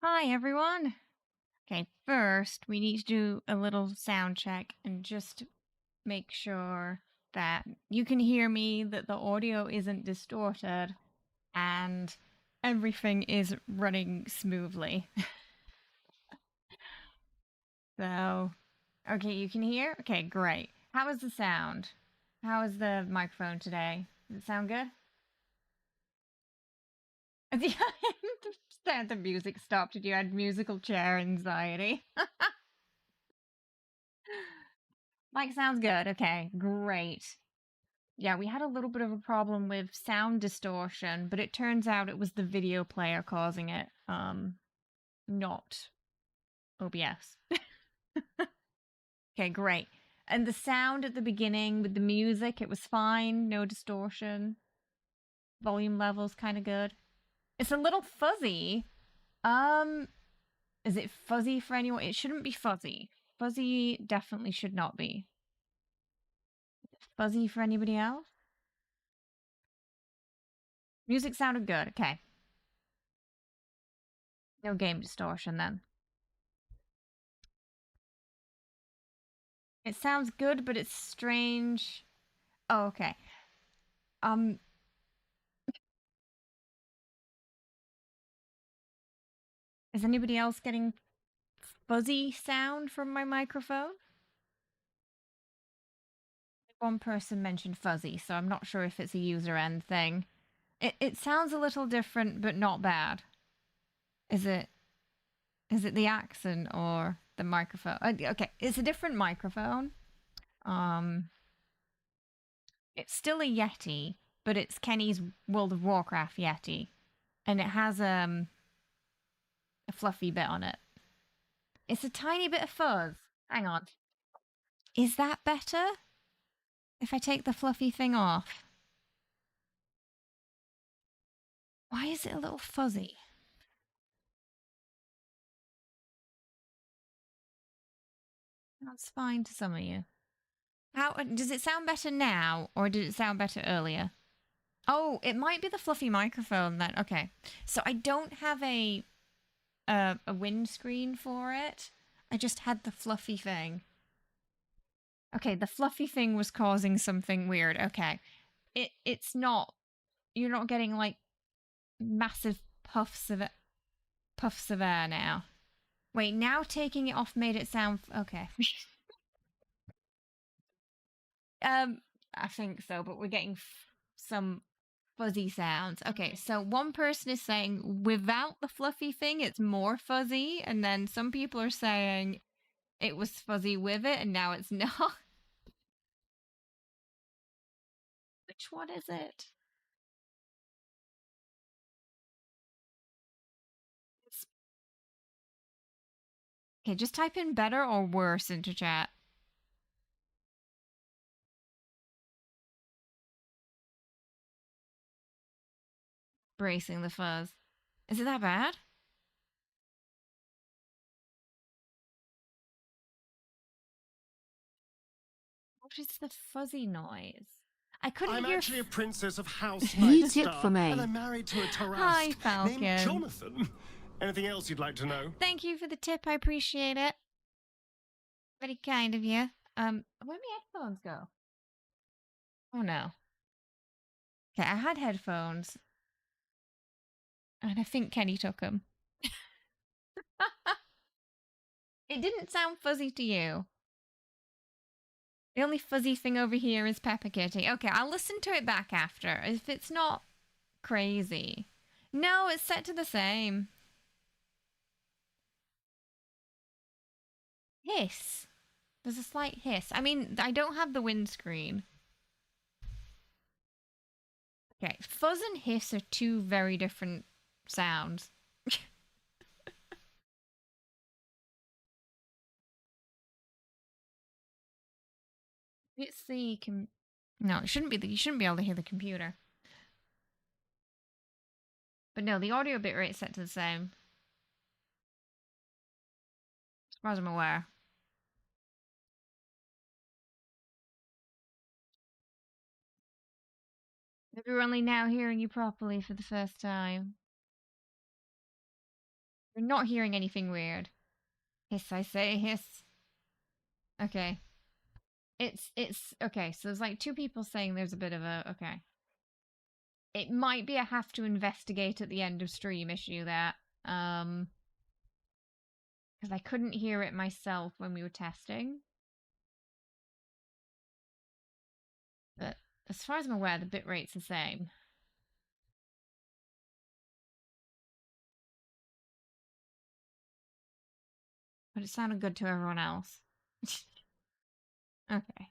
Hi, everyone. Okay, first, we need to do a little sound check and just make sure that you can hear me, that the audio isn't distorted, and everything is running smoothly. So, okay, you can hear? Okay, great. How is the sound? How is the microphone today? Does it sound good? The music stopped and you had musical chair anxiety. Like, sounds good. Okay, great. Yeah, we had a little bit of a problem with sound distortion, but it turns out it was the video player causing it, not OBS. Okay, great. And the sound at the beginning with the music, it was fine, no distortion. Volume level's kind of good. It's a little fuzzy. Um, is it fuzzy for anyone? It shouldn't be fuzzy. Fuzzy definitely should not be. Fuzzy for anybody else? Music sounded good. Okay. No game distortion then. It sounds good, but it's strange. Oh, okay. Um, is anybody else getting fuzzy sound from my microphone? One person mentioned fuzzy, so I'm not sure if it's a user end thing. It sounds a little different, but not bad. Is it the accent or the microphone? Okay, it's a different microphone. Um, it's still a Yeti, but it's Kenny's World of Warcraft Yeti, and it has a fluffy bit on it. It's a tiny bit of fuzz. Hang on. Is that better? If I take the fluffy thing off? Why is it a little fuzzy? That's fine to some of you. How does it sound better now, or did it sound better earlier? Oh, it might be the fluffy microphone then. Okay, so I don't have a windscreen for it. I just had the fluffy thing. Okay, the fluffy thing was causing something weird. Okay, it's not. You're not getting like massive puffs of air now. Wait, now taking it off made it sound okay. Um, I think so, but we're getting some fuzzy sounds. Okay, so one person is saying without the fluffy thing, it's more fuzzy, and then some people are saying it was fuzzy with it, and now it's not. Which one is it? It's... Okay, just type in better or worse into chat. Bracing the fuzz. Is it that bad? What is the fuzzy noise? I couldn't I'm hear. actually a princess of House New tip Nightstar, for me. and I'm married to a Tarrasque Hi, named Falcon. Jonathan. Anything else you'd like to know? Thank you for the tip. I appreciate it. Very kind of you. Where'd my headphones go? Oh no. Okay, I had headphones, and I think Kenny took them. It didn't sound fuzzy to you. The only fuzzy thing over here is Pepper Kitty. Okay, I'll listen to it back after. If it's not crazy. No, it's set to the same. Hiss. There's a slight hiss. I mean, I don't have the windscreen. Okay, fuzz and hiss are two very different sounds. It's the no, it shouldn't be. You shouldn't be able to hear the computer. But no, the audio bitrate is set to the same. As far as I'm aware. Maybe we're only now hearing you properly for the first time. We're not hearing anything weird. Hiss, I say, hiss. Okay. It's okay, so there's like two people saying there's a bit of a okay. It might be a have to investigate at the end of stream issue there. Because I couldn't hear it myself when we were testing. But as far as I'm aware, the bitrate's the same. But it sounded good to everyone else. Okay.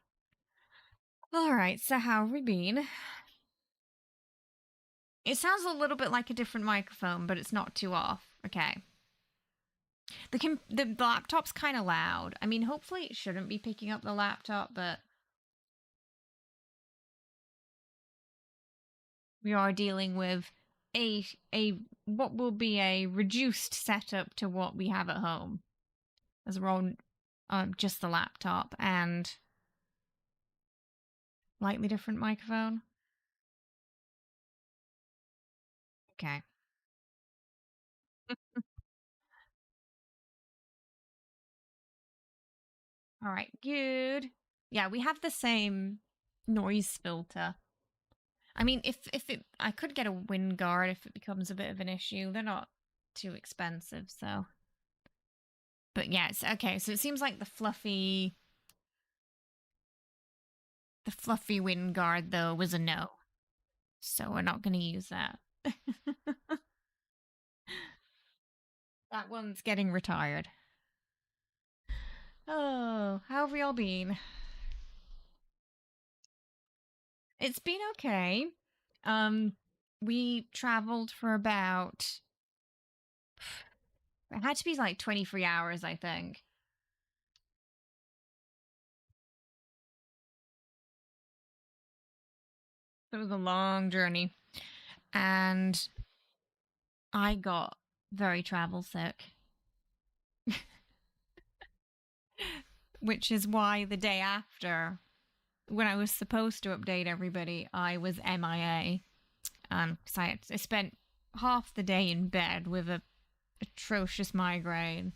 Alright, so how have we been? It sounds a little bit like a different microphone, but it's not too off. Okay. The laptop's kind of loud. I mean, hopefully it shouldn't be picking up the laptop, but we are dealing with a what will be a reduced setup to what we have at home, as we're on just the laptop and slightly different microphone. Okay. All right, good. Yeah, we have the same noise filter. I mean, if it, I could get a wind guard if it becomes a bit of an issue. They're not too expensive, so. But yeah, it's okay. So it seems like the fluffy wind guard though was a no. So we're not going to use that. That one's getting retired. Oh, how have we all been? It's been okay. We traveled for about, it had to be like 23 hours, I think. It was a long journey. And I got very travel sick. Which is why the day after, when I was supposed to update everybody, I was MIA. Because I spent half the day in bed with a atrocious migraine,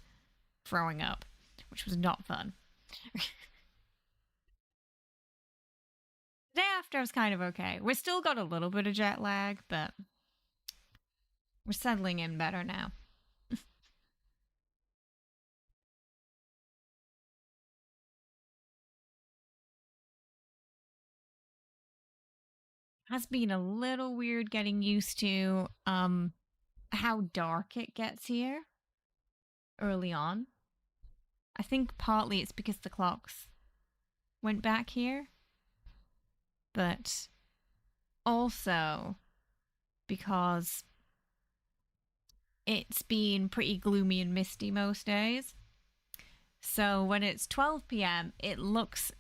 throwing up, which was not fun. The day after, I was kind of okay. We still got a little bit of jet lag, but we're settling in better now. Has been a little weird getting used to how dark it gets here early on. I think partly it's because the clocks went back here, but also because it's been pretty gloomy and misty most days. So when it's 12 p.m., it looks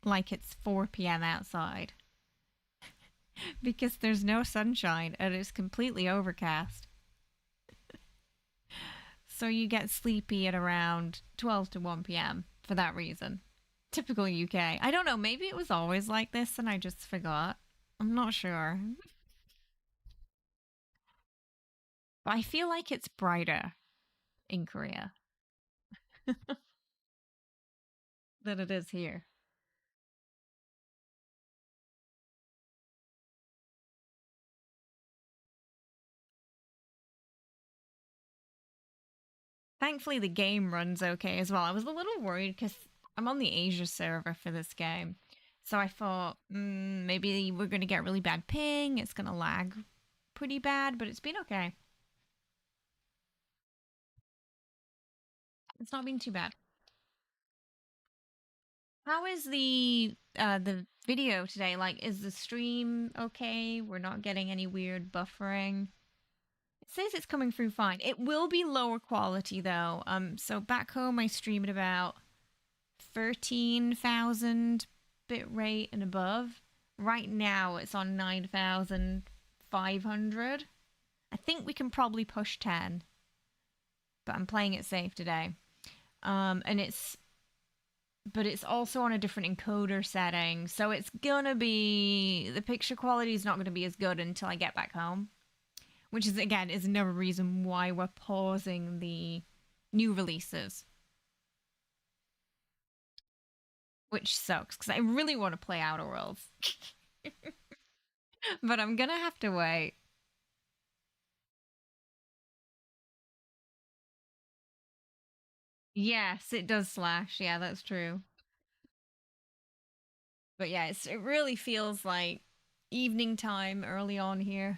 like it's 4 p.m. outside because there's no sunshine and it's completely overcast. So you get sleepy at around 12 to 1 p.m. for that reason. Typical UK. I don't know, maybe it was always like this and I just forgot. I'm not sure. But I feel like it's brighter in Korea than it is here. Thankfully, the game runs okay as well. I was a little worried because I'm on the Asia server for this game. So I thought maybe we're going to get really bad ping. It's going to lag pretty bad, but it's been okay. It's not been too bad. How is the video today? Like, is the stream okay? We're not getting any weird buffering. It says it's coming through fine. It will be lower quality though. So back home I stream at about 13,000 bit rate and above. Right now it's on 9,500. I think we can probably push 10, but I'm playing it safe today. And it's also on a different encoder setting, so it's gonna be the picture quality is not gonna be as good until I get back home, which is again is another reason why we're pausing the new releases, which sucks because I really want to play Outer Worlds, but I'm gonna have to wait. Yes, it does slash. Yeah, that's true. But yeah, it really feels like evening time early on here.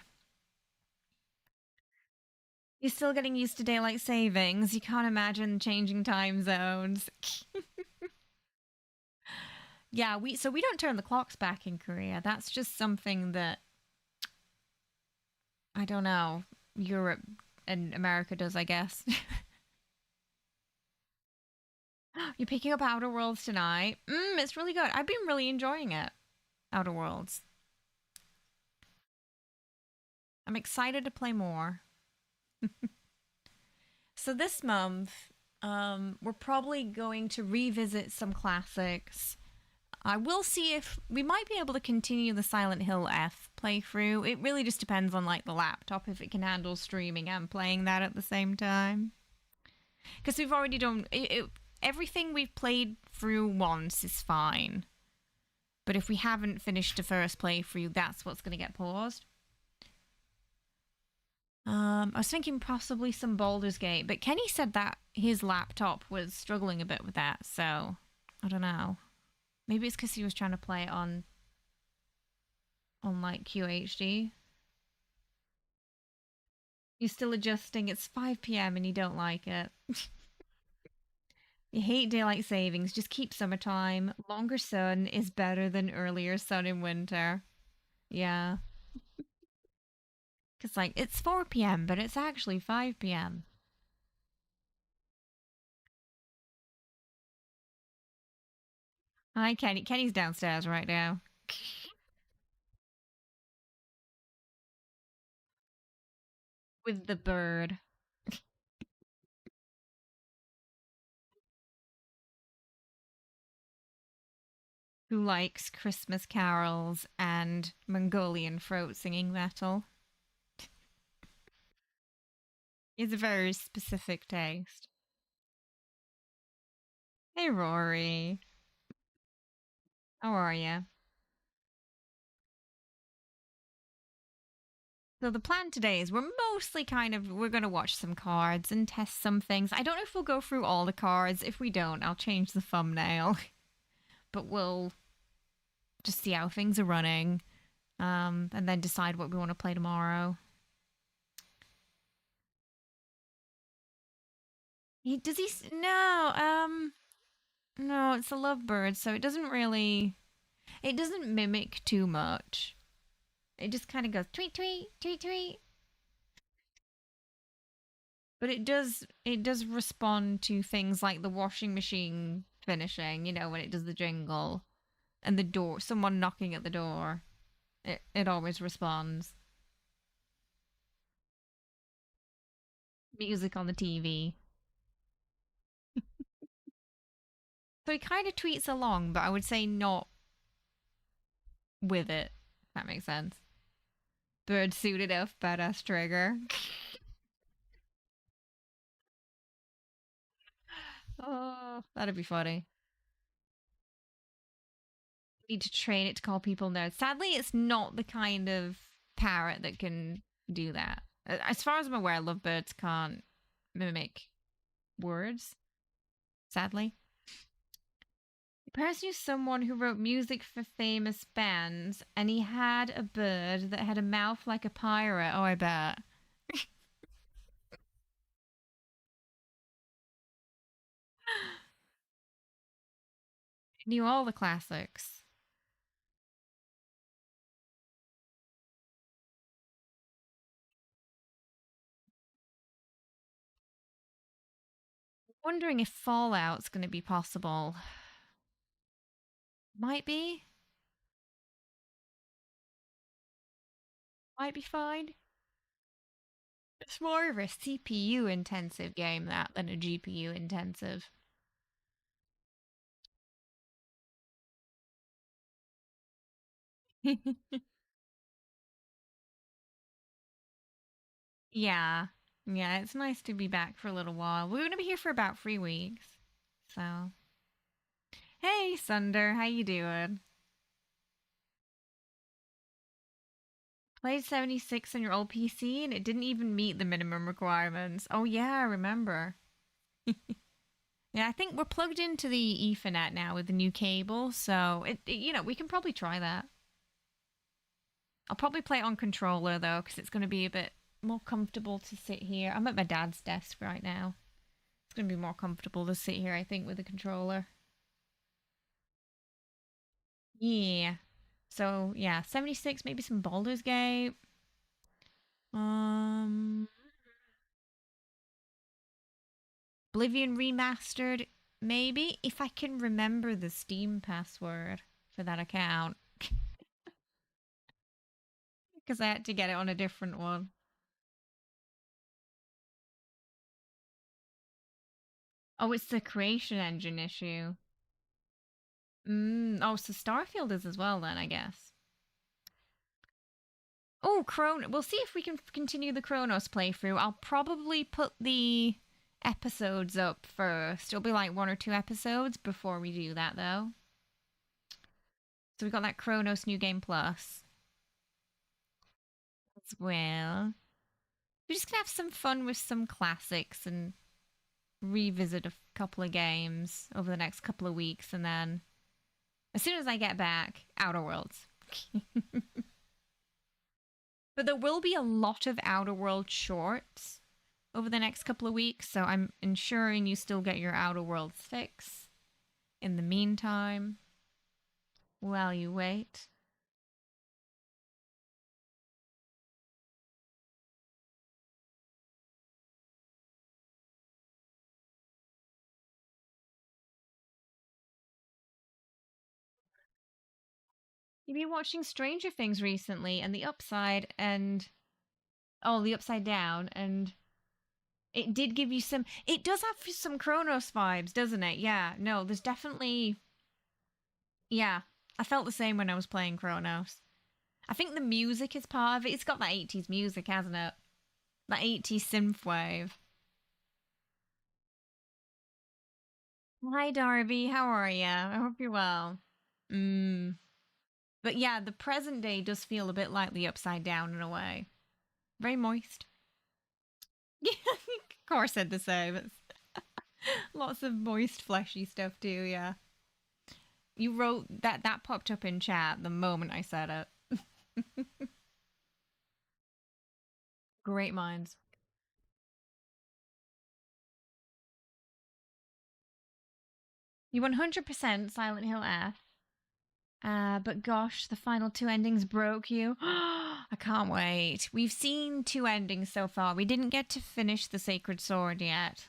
You're still getting used to daylight savings. You can't imagine changing time zones. Yeah, we don't turn the clocks back in Korea. That's just something that I don't know, Europe and America does, I guess. You're picking up Outer Worlds tonight. It's really good. I've been really enjoying it. Outer Worlds. I'm excited to play more. So this month, we're probably going to revisit some classics. I will see if we might be able to continue the Silent Hill F playthrough. It really just depends on like the laptop if it can handle streaming and playing that at the same time. Because we've already done everything we've played through once is fine. But if we haven't finished the first playthrough, that's what's going to get paused. I was thinking possibly some Baldur's Gate, but Kenny said that his laptop was struggling a bit with that, so I don't know. Maybe it's because he was trying to play it on like QHD. You're still adjusting. It's 5 p.m. and you don't like it. You hate daylight savings. Just keep summertime. Longer sun is better than earlier sun in winter. Yeah. Because, like, it's 4 p.m., but it's actually 5 p.m. Hi, Kenny. Kenny's downstairs right now. With the bird who likes Christmas carols and Mongolian throat singing metal. It's a very specific taste. Hey, Rory. How are you? So the plan today is we're mostly we're going to watch some cards and test some things. I don't know if we'll go through all the cards. If we don't, I'll change the thumbnail. But we'll just see how things are running, and then decide what we want to play tomorrow. Does he? No, no. It's a lovebird, so it doesn't really. It doesn't mimic too much. It just kind of goes tweet tweet tweet tweet. But it does respond to things like the washing machine finishing, when it does the jingle and the door, someone knocking at the door. It always responds. Music on the TV. So he kind of tweets along, but I would say not with it. That makes sense. Bird suited up, badass trigger. Oh, that'd be funny. Need to train it to call people nerds. Sadly, it's not the kind of parrot that can do that. As far as I'm aware, lovebirds can't mimic words, sadly. The person is someone who wrote music for famous bands, and he had a bird that had a mouth like a pirate. Oh, I bet. Knew all the classics. Wondering if Fallout's going to be possible. Might be. Might be fine. It's more of a CPU intensive game that than a GPU intensive. Yeah. Yeah, it's nice to be back for a little while. We're going to be here for about 3 weeks. So, hey, Sunder, how you doing? Played 76 on your old PC and it didn't even meet the minimum requirements. Oh yeah, I remember. Yeah, I think we're plugged into the Ethernet now with the new cable, so we can probably try that. I'll probably play it on controller though, because it's going to be a bit more comfortable to sit here. I'm at my dad's desk right now. It's going to be more comfortable to sit here, I think, with a controller. Yeah. So yeah, 76, maybe some Baldur's Gate. Um, Oblivion remastered, maybe if I can remember the Steam password for that account, because I had to get it on a different one. Oh, it's the creation engine issue. Oh, so Starfield is as well then, I guess. Oh, We'll see if we can continue the Chronos playthrough. I'll probably put the episodes up first. It'll be like 1 or 2 episodes before we do that, though. So we got that Chronos New Game Plus as well. We're just gonna have some fun with some classics and revisit a couple of games over the next couple of weeks, and then as soon as I get back, Outer Worlds. But there will be a lot of Outer World shorts over the next couple of weeks, so I'm ensuring you still get your Outer Worlds fix in the meantime while you wait. You've been watching Stranger Things recently, and the upside and the upside down, and it did give you some. It does have some Chronos vibes, doesn't it? Yeah. No, there's definitely. Yeah, I felt the same when I was playing Chronos. I think the music is part of it. It's got that 80s music, hasn't it? That 80s synthwave. Hi, Darby. How are you? I hope you're well. Mm. But yeah, the present day does feel a bit like the upside down in a way. Very moist. Yeah, of course, said the same. It's lots of moist, fleshy stuff too. Yeah, you wrote that. That popped up in chat the moment I said it. Great minds. You 100% Silent Hill F. But gosh, the final two endings broke you. I can't wait. We've seen two endings so far. We didn't get to finish the Sacred Sword yet,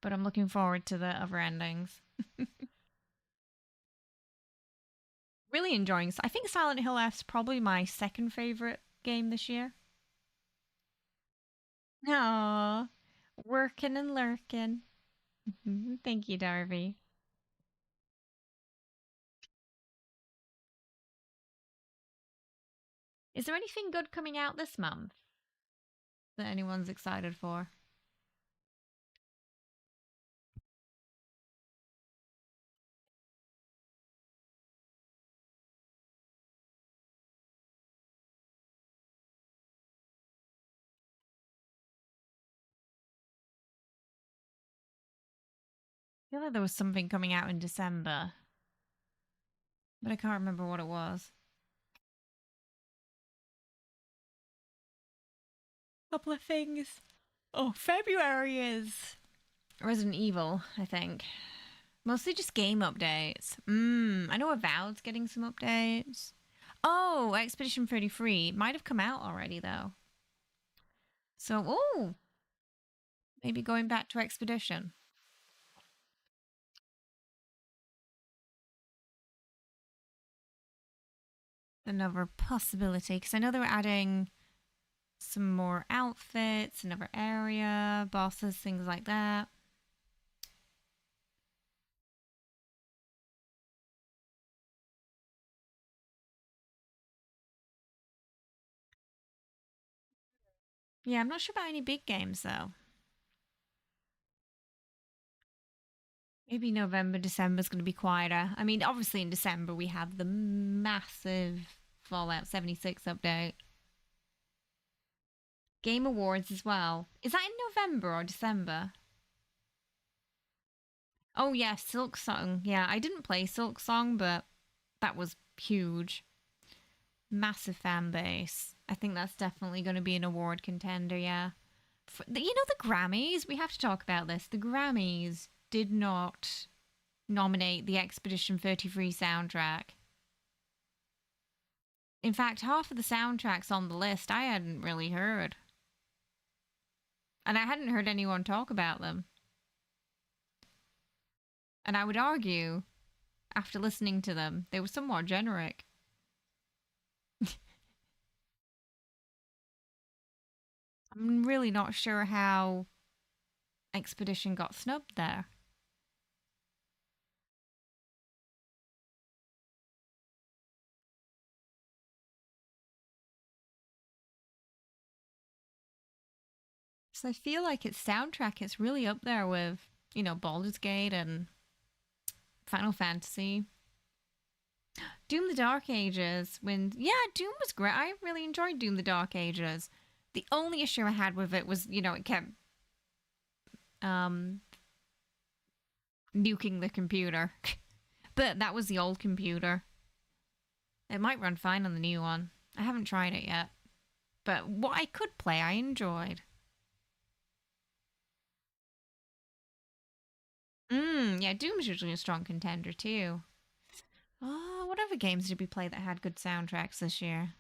but I'm looking forward to the other endings. Really enjoying. I think Silent Hill F's probably my second favorite game this year. Aww, working and lurking. Thank you, Darby. Is there anything good coming out this month that anyone's excited for? I feel like there was something coming out in December, but I can't remember what it was. Couple of things. Oh, February is Resident Evil, I think. Mostly just game updates. I know Avowed's getting some updates. Oh, Expedition 33 might have come out already though. So, oh, maybe going back to Expedition. Another possibility because I know they're adding some more outfits, another area, bosses, things like that. Yeah, I'm not sure about any big games though. Maybe November, December is going to be quieter. I mean, obviously in December we have the massive Fallout 76 update. Game Awards as well. Is that in November or December? Oh yeah, Silk Song. Yeah, I didn't play Silk Song, but that was huge. Massive fan base. I think that's definitely going to be an award contender, yeah. You know, the Grammys, we have to talk about this. The Grammys did not nominate the Expedition 33 soundtrack. In fact, half of the soundtracks on the list I hadn't really heard. And I hadn't heard anyone talk about them. And I would argue, after listening to them, they were somewhat generic. I'm really not sure how Expedition got snubbed there. So I feel like its soundtrack is really up there with, Baldur's Gate and Final Fantasy. Doom the Dark Ages, yeah, Doom was great. I really enjoyed Doom the Dark Ages. The only issue I had with it was, it kept um, nuking the computer. But that was the old computer. It might run fine on the new one. I haven't tried it yet. But what I could play, I enjoyed. Yeah, Doom's usually a strong contender too. Oh, what other games did we play that had good soundtracks this year?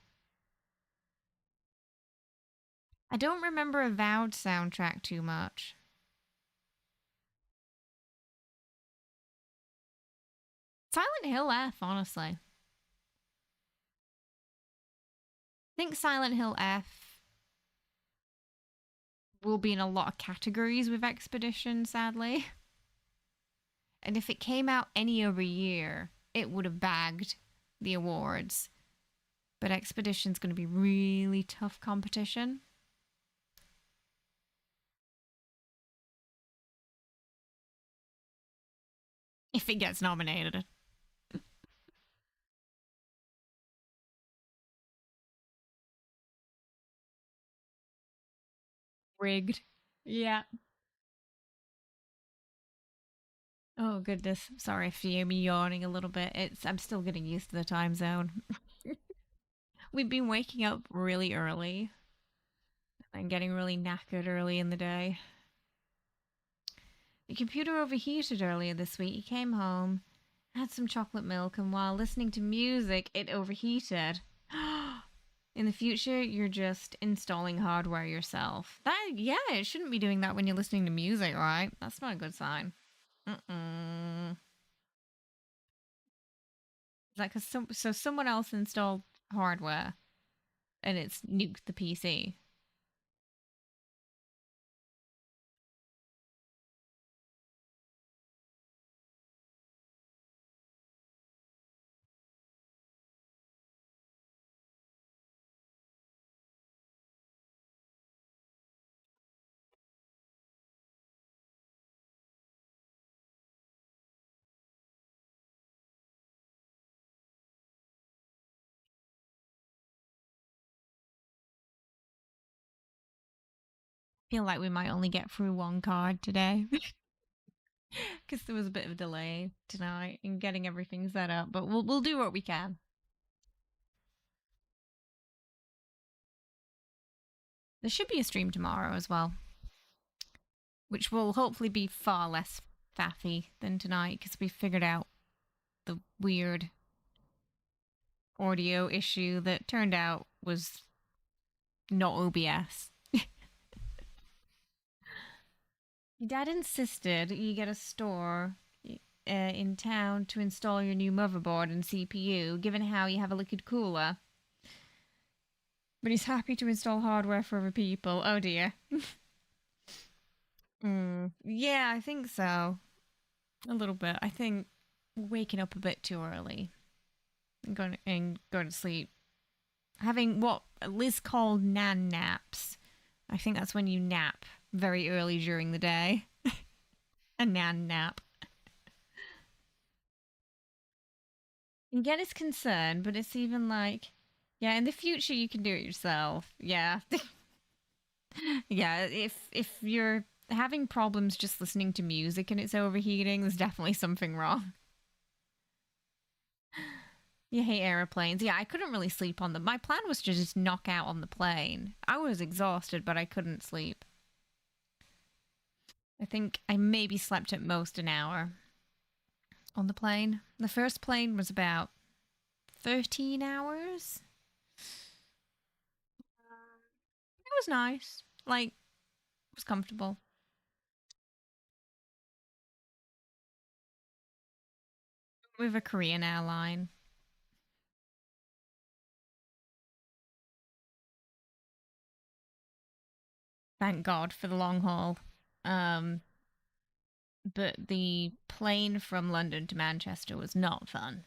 I don't remember Avowed soundtrack too much. Silent Hill F, honestly. I think Silent Hill F will be in a lot of categories with Expedition, sadly. And if it came out any other year, it would have bagged the awards. But Expedition's going to be really tough competition. If it gets nominated. Rigged. Yeah. Oh goodness. Sorry if you hear me yawning a little bit. I'm still getting used to the time zone. We've been waking up really early and getting really knackered early in the day. The computer overheated earlier this week. He came home, had some chocolate milk, and while listening to music, it overheated. In the future, you're just installing hardware yourself. Yeah, it shouldn't be doing that when you're listening to music, right? That's not a good sign. Mm-mm. Like, so someone else installed hardware and it's nuked the PC. Feel like we might only get through one card today because there was a bit of a delay tonight in getting everything set up, but we'll do what we can. There should be a stream tomorrow as well, which will hopefully be far less faffy than tonight because we figured out the weird audio issue that turned out was not OBS. Your dad insisted you get a store in town to install your new motherboard and CPU, given how you have a liquid cooler. But he's happy to install hardware for other people. Oh dear. Yeah, I think so. A little bit. I think waking up a bit too early and going to sleep. Having what Liz called nan naps. I think that's when you nap very early during the day. A nan nap. And get his concern, but it's even like, yeah, in the future you can do it yourself. Yeah. Yeah, if you're having problems just listening to music and it's overheating, there's definitely something wrong. You hate airplanes. Yeah, I couldn't really sleep on them. My plan was to just knock out on the plane. I was exhausted, but I couldn't sleep. I think I maybe slept at most an hour on the plane. The first plane was about 13 hours. It was nice. Like, it was comfortable. With a Korean airline. Thank God for the long haul. Um, but the plane from London to Manchester was not fun.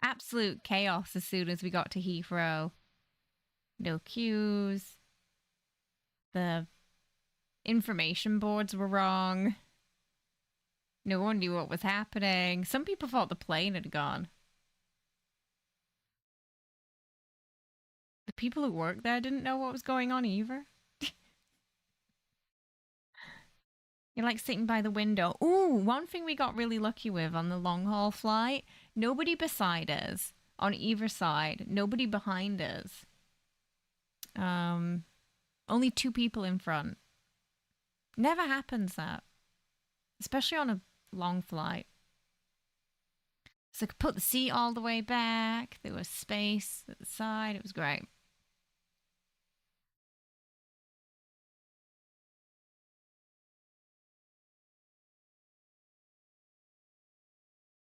Absolute chaos as soon as we got to Heathrow. No queues. The information boards were wrong. No one knew what was happening. Some people thought the plane had gone. The people who worked there didn't know what was going on either. You're like sitting by the window. Ooh, one thing we got really lucky with on the long haul flight, nobody beside us on either side, nobody behind us. Only two people in front. Never happens that, especially on a long flight. So I could put the seat all the way back. There was space at the side. It was great.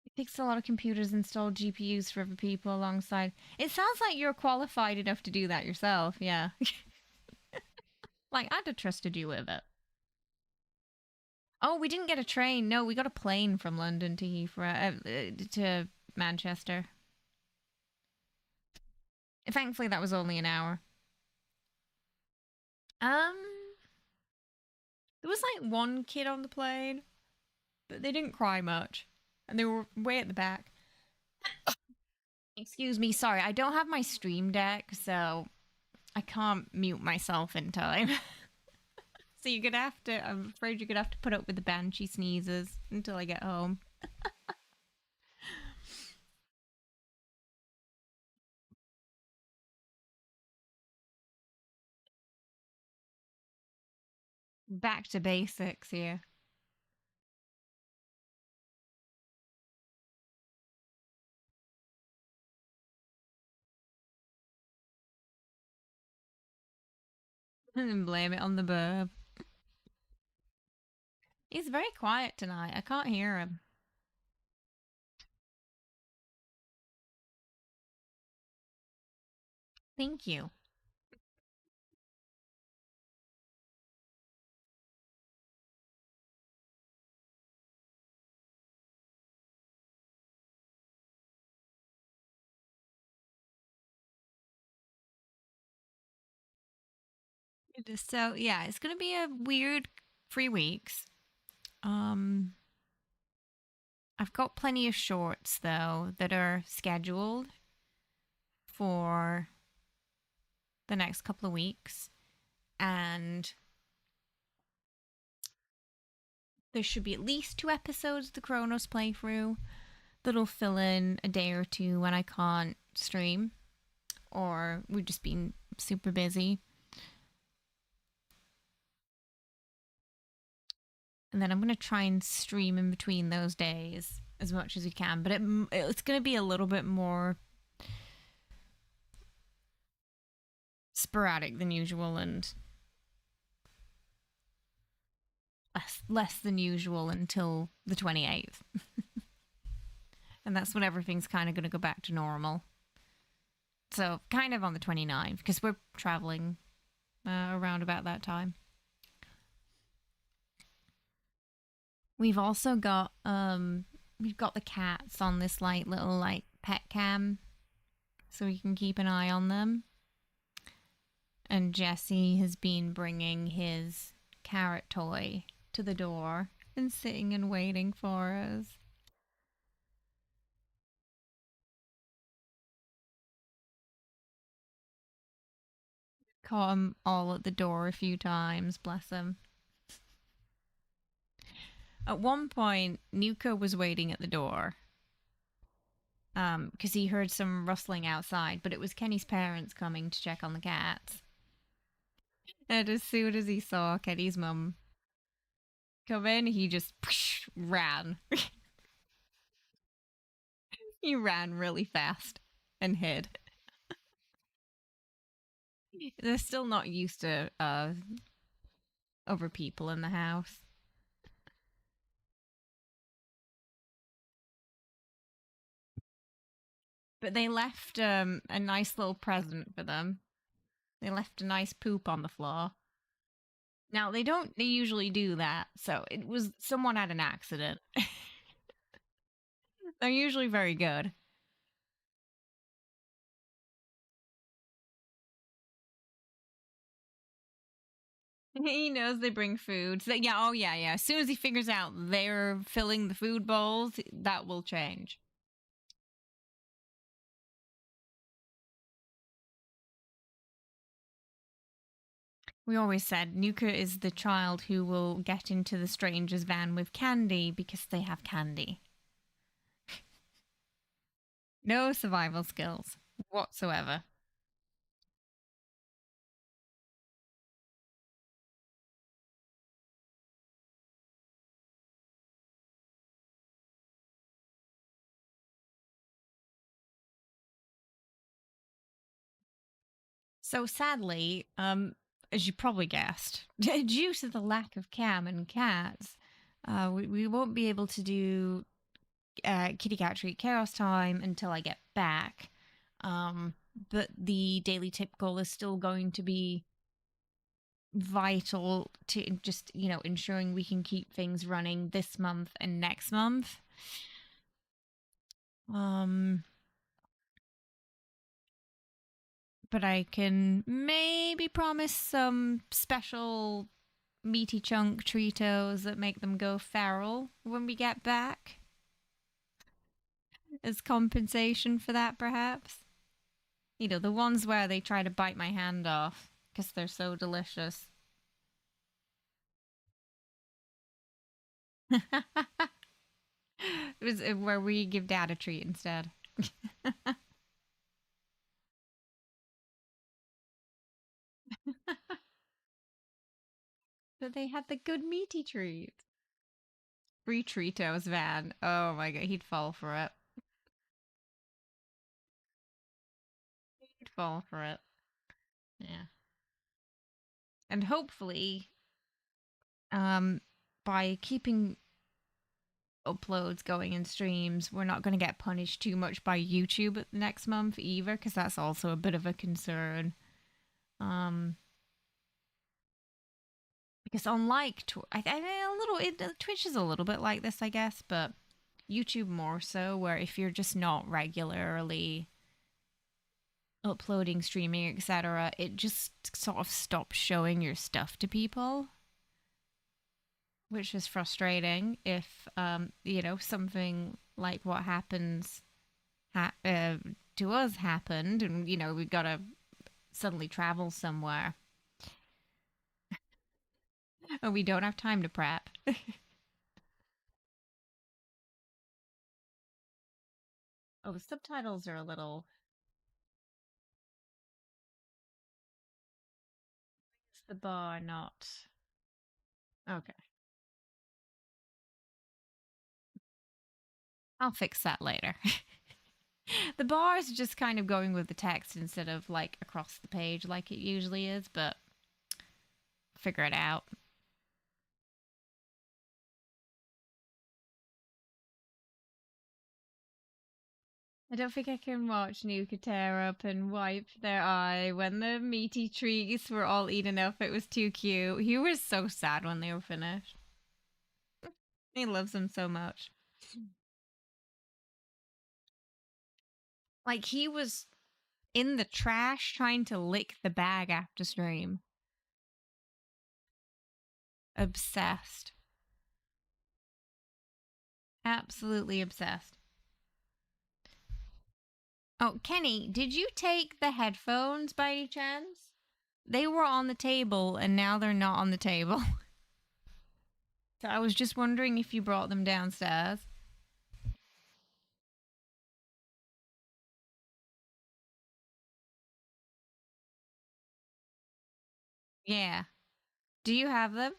It takes a lot of computers installed GPUs for other people alongside. It sounds like you're qualified enough to do that yourself. Yeah. Like, I'd have trusted you with it. Oh, we didn't get a train. No, we got a plane from London to Heathrow, to Manchester. Thankfully, that was only an hour. Um, there was like one kid on the plane, but they didn't cry much, and they were way at the back. Excuse me, sorry, I don't have my stream deck, so I can't mute myself in time. So you're gonna have to, I'm afraid you're gonna have to put up with the banshee sneezes until I get home. Back to basics here. And blame it on the burb. He's very quiet tonight. I can't hear him. Thank you. So yeah, it's gonna be a weird 3 weeks. Um, I've got plenty of shorts though that are scheduled for the next couple of weeks, and there should be at least 2 episodes of the Chronos playthrough that'll fill in a day or two when I can't stream or we've just been super busy. And then I'm going to try and stream in between those days as much as we can, but it's going to be a little bit more sporadic than usual and less than usual until the 28th. And that's when everything's kind of going to go back to normal. So kind of on the 29th, because we're traveling around about that time. We've also got we've got the cats on this like little like pet cam, so we can keep an eye on them. And Jesse has been bringing his carrot toy to the door and sitting and waiting for us. Caught him all at the door a few times, bless him. At one point, Nuka was waiting at the door because he heard some rustling outside, but it was Kenny's parents coming to check on the cats. And as soon as he saw Kenny's mum come in, he just ran. He ran really fast and hid. They're still not used to other people in the house. But they left a nice little present for them. They left a nice poop on the floor. Now they usually do that, so it was someone had an accident. They're usually very good. He knows they bring food. So yeah, oh yeah, yeah. As soon as he figures out they're filling the food bowls, that will change. We always said Nuka is the child who will get into the stranger's van with candy because they have candy. No survival skills whatsoever. So sadly, as you probably guessed, due to the lack of cam and cats, we won't be able to do Kitty Cat Treat Chaos Time until I get back. But the daily tip goal is still going to be vital to just, ensuring we can keep things running this month and next month. Um, but I can maybe promise some special meaty chunk Treatos that make them go feral when we get back as compensation for that, perhaps. The ones where they try to bite my hand off because they're so delicious. It was where we give Dad a treat instead. But they had the good meaty treat. Free Tritos van. Oh my god, he'd fall for it. He'd fall for it. Yeah. And hopefully, um, by keeping uploads going and streams, we're not going to get punished too much by YouTube next month either, because that's also a bit of a concern. Because unlike Twitch is a little bit like this, I guess, but YouTube more so, where if you're just not regularly uploading, streaming, etc., it just sort of stops showing your stuff to people, which is frustrating. If something like what happens to us happened, and we got to suddenly travel somewhere and we don't have time to prep. Oh, the subtitles are a little. Is the bar not? Okay. I'll fix that later. The bar is just kind of going with the text instead of like across the page like it usually is, but figure it out. I don't think I can watch Nuka tear up and wipe their eye when the meaty trees were all eaten up. It was too cute. He was so sad when they were finished. He loves them so much. Like he was in the trash trying to lick the bag after stream. Obsessed. Absolutely obsessed. Oh, Kenny, did you take the headphones by any chance? They were on the table and now they're not on the table. So I was just wondering if you brought them downstairs. Yeah. Do you have them?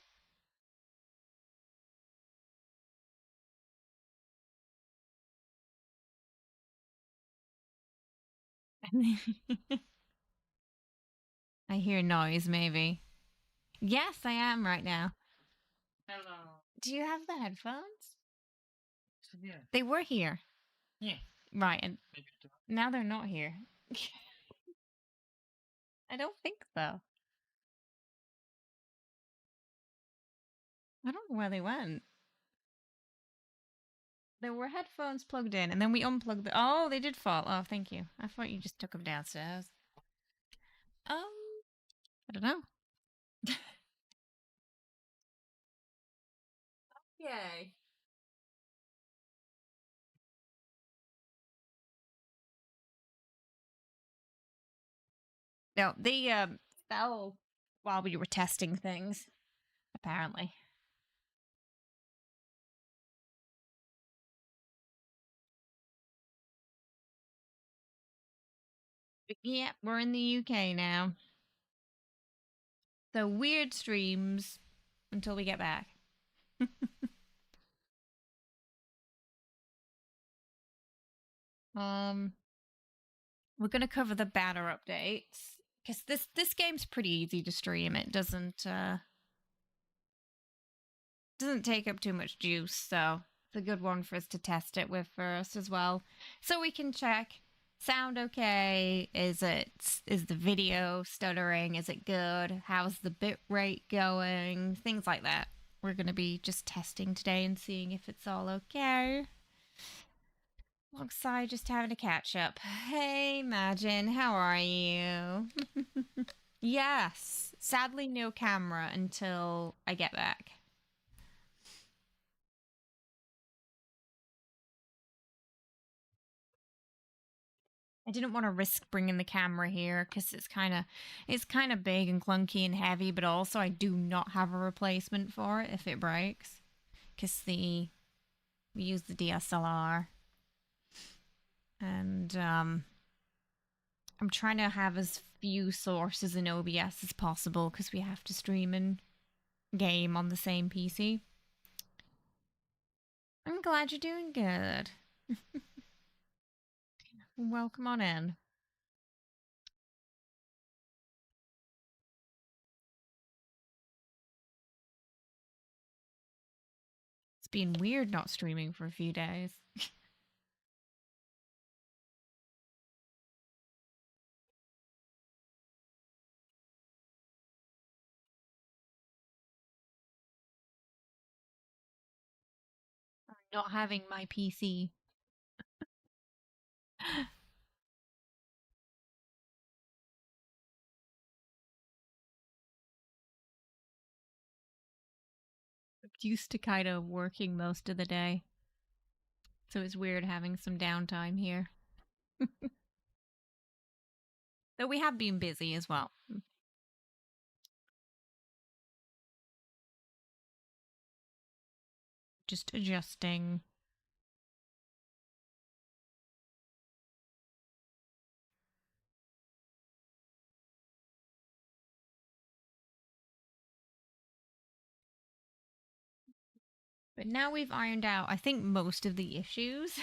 I hear noise, maybe. Yes, I am right now. Hello. Do you have the headphones? Yeah. They were here. Yeah. Right, and Maybe do. now they're not here. I don't think so. I don't know where they went. There were headphones plugged in, and then we unplugged the. Oh, they did fall. Oh, thank you. I thought you just took them downstairs. I don't know. Yay. No, they fell while we were testing things. Apparently. Yeah, we're in the UK now. So weird streams until we get back. um, we're gonna cover the banner updates because this game's pretty easy to stream. It doesn't take up too much juice, so it's a good one for us to test it with first as well, so we can check sound okay. Is the video stuttering? Is it good? How's the bit rate going? Things like that. We're gonna be just testing today and seeing if it's all okay. Alongside just having a catch up. Hey, Imagine, how are you? Yes, sadly, no camera until I get back. I didn't want to risk bringing the camera here because it's kind of big and clunky and heavy, but also I do not have a replacement for it if it breaks because we use the DSLR and I'm trying to have as few sources in OBS as possible because we have to stream and game on the same PC. I'm glad you're doing good. Welcome on in. It's been weird not streaming for a few days. Not having my PC. Used to kind of working most of the day. So it's weird having some downtime here. Though we have been busy as well. Just adjusting. But now we've ironed out, I think, most of the issues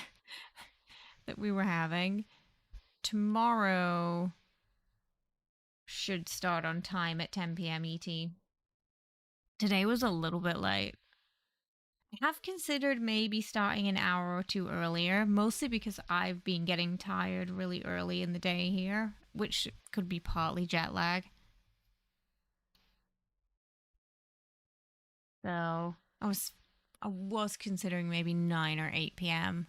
that we were having. Tomorrow should start on time at 10 p.m. ET. Today was a little bit late. I have considered maybe starting an hour or two earlier, mostly because I've been getting tired really early in the day here, which could be partly jet lag. So I was considering maybe 9 or 8 p.m.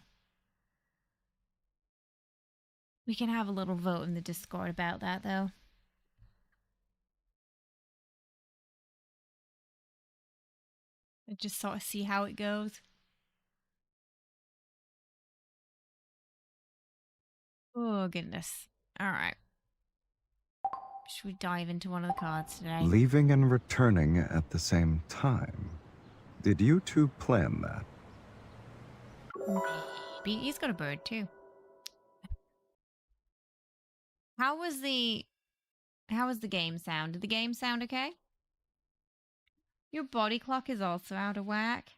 We can have a little vote in the Discord about that, though. And just sort of see how it goes. Oh, goodness. All right. Should we dive into one of the cards today? Leaving and returning at the same time. Did you two plan that? Maybe. He's got a bird, too. How was the game sound? Did the game sound okay? Your body clock is also out of whack.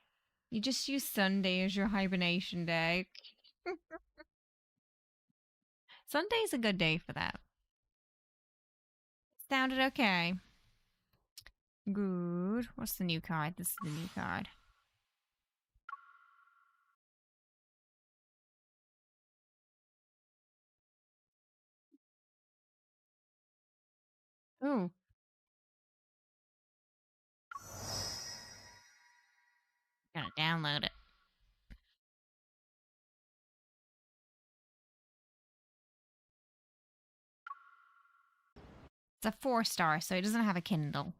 You just use Sunday as your hibernation day. Sunday's a good day for that. Sounded okay. Good. What's the new card? This is the new card. Ooh. Gotta download it. It's a 4-star, so it doesn't have a Kindle.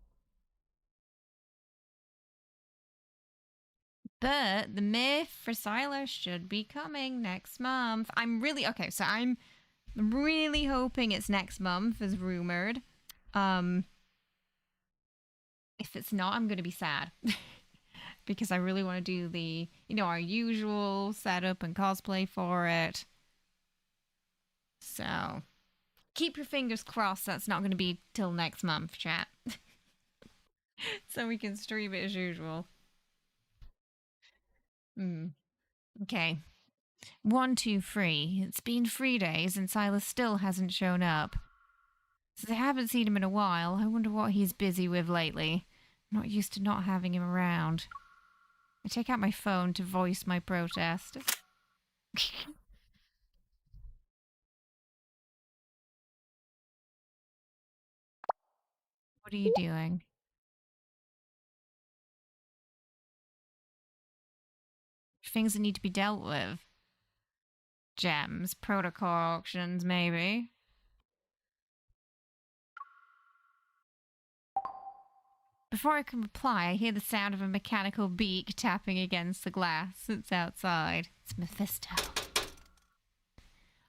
But the myth for Sylus should be coming next month. I'm really hoping it's next month, as rumored. If it's not, I'm gonna be sad. Because I really want to do the, our usual setup and cosplay for it. So, keep your fingers crossed that's not going to be till next month, chat. So we can stream it as usual. Okay. 1, 2, 3. It's been 3 days and Silas still hasn't shown up. Since I haven't seen him in a while, I wonder what he's busy with lately. I'm not used to not having him around. I take out my phone to voice my protest. What are you doing? Things that need to be dealt with. Gems, protocol auctions, maybe. Before I can reply, I hear the sound of a mechanical beak tapping against the glass. It's outside. It's Mephisto.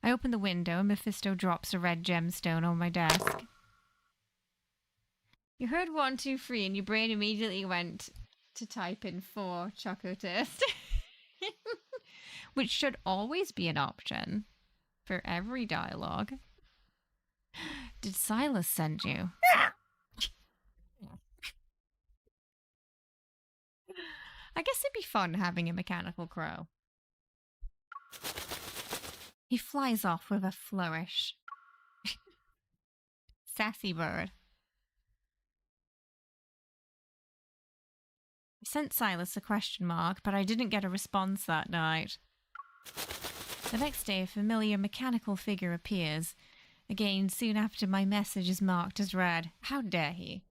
I open the window and Mephisto drops a red gemstone on my desk. You heard 1, 2, 3 and your brain immediately went to type in 4 Chocotist. Which should always be an option for every dialogue. Did Silas send you? I guess it'd be fun having a mechanical crow. He flies off with a flourish. Sassy bird. I sent Silas a question mark, but I didn't get a response that night. The next day, a familiar mechanical figure appears. Again, soon after my message is marked as read. How dare he?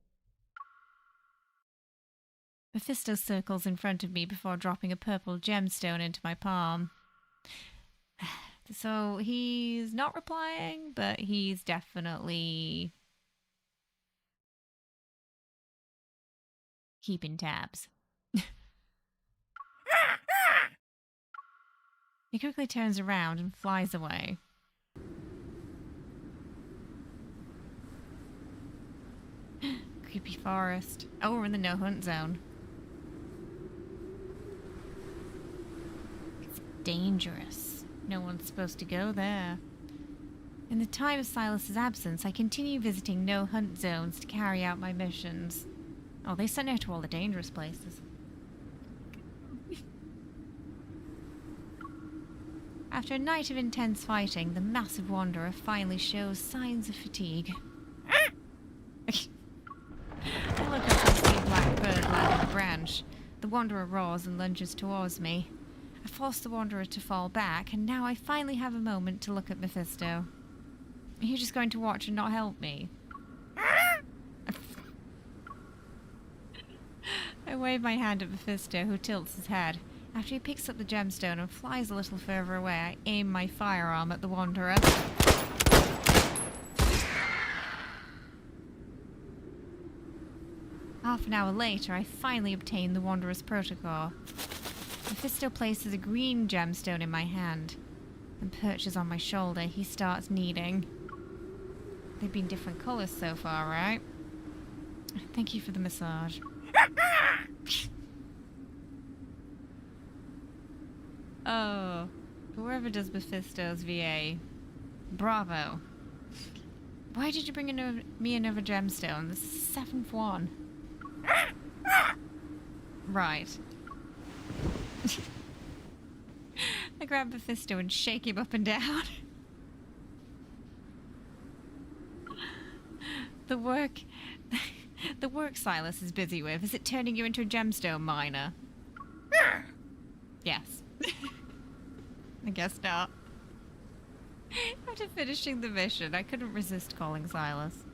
Mephisto circles in front of me before dropping a purple gemstone into my palm. So he's not replying, but he's definitely keeping tabs. He quickly turns around and flies away. Creepy forest. Oh, we're in the no-hunt zone. It's dangerous. No one's supposed to go there. In the time of Silas's absence, I continue visiting no-hunt zones to carry out my missions. Oh, they sent her to all the dangerous places. After a night of intense fighting, the massive wanderer finally shows signs of fatigue. I look up and see a black bird land on the branch. The wanderer roars and lunges towards me. I force the wanderer to fall back, and now I finally have a moment to look at Mephisto. Are you just going to watch and not help me? I wave my hand at Mephisto, who tilts his head. After he picks up the gemstone and flies a little further away, I aim my firearm at the wanderer. Half an hour later, I finally obtain the wanderer's protocol. Mephisto places a green gemstone in my hand and perches on my shoulder. He starts kneading. They've been different colours so far, right? Thank you for the massage. Oh, whoever does Mephisto's VA, bravo. Why did you bring me another gemstone? This is the 7th one. Right. I grab Mephisto and shake him up and down. The work Sylus is busy with, is it turning you into a gemstone miner? Yes. I guess not. After finishing the mission, I couldn't resist calling Sylus.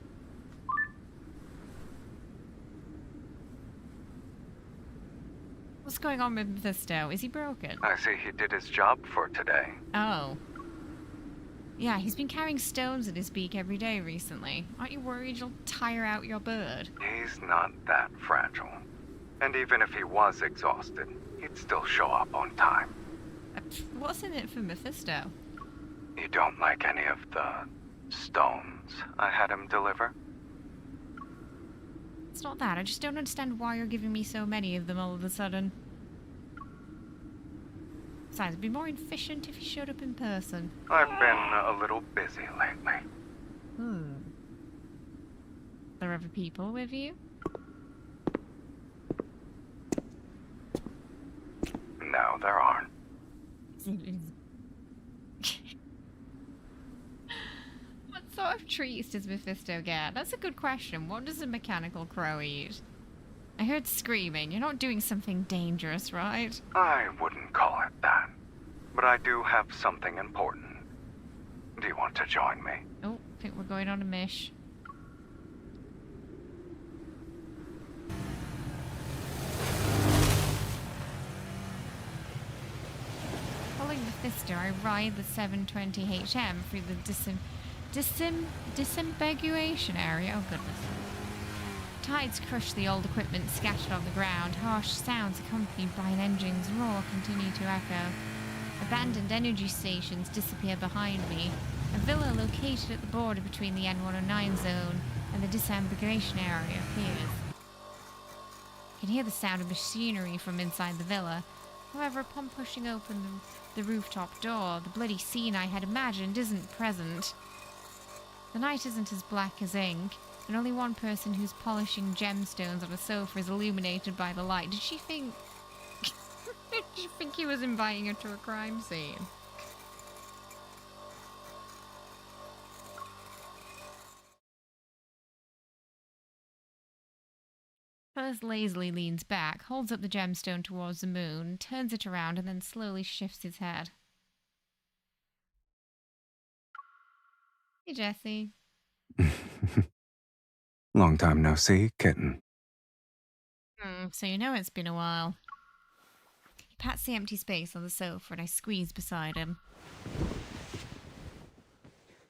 What's going on with Mephisto? Is he broken? I see he did his job for today. Oh. Yeah, he's been carrying stones in his beak every day recently. Aren't you worried you'll tire out your bird? He's not that fragile. And even if he was exhausted, he'd still show up on time. What's in it for Mephisto? You don't like any of the stones I had him deliver? It's not that. I just don't understand why you're giving me so many of them all of a sudden. Besides, it'd be more efficient if you showed up in person. I've been a little busy lately. Are there other people with you? No, there aren't. What sort of treats does Mephisto get? That's a good question. What does a mechanical crow eat? I heard screaming. You're not doing something dangerous, right? I wouldn't call it that. But I do have something important. Do you want to join me? Oh, I think we're going on a mish. Following Mephisto, I ride the 720HM through the disambiguation area. Oh, goodness. Tides crush the old equipment scattered on the ground. Harsh sounds accompanied by an engine's roar continue to echo. Abandoned energy stations disappear behind me. A villa located at the border between the N109 zone and the disambiguation area appears. I can hear the sound of machinery from inside the villa. However, upon pushing open the rooftop door, the bloody scene I had imagined isn't present. The night isn't as black as ink, and only one person who's polishing gemstones on a sofa is illuminated by the light. Did she think... Did she think he was inviting her to a crime scene? First lazily leans back, holds up the gemstone towards the moon, turns it around, and then slowly shifts his head. Hey, Jesse. Long time no see, kitten. So you know it's been a while. He pats the empty space on the sofa and I squeeze beside him.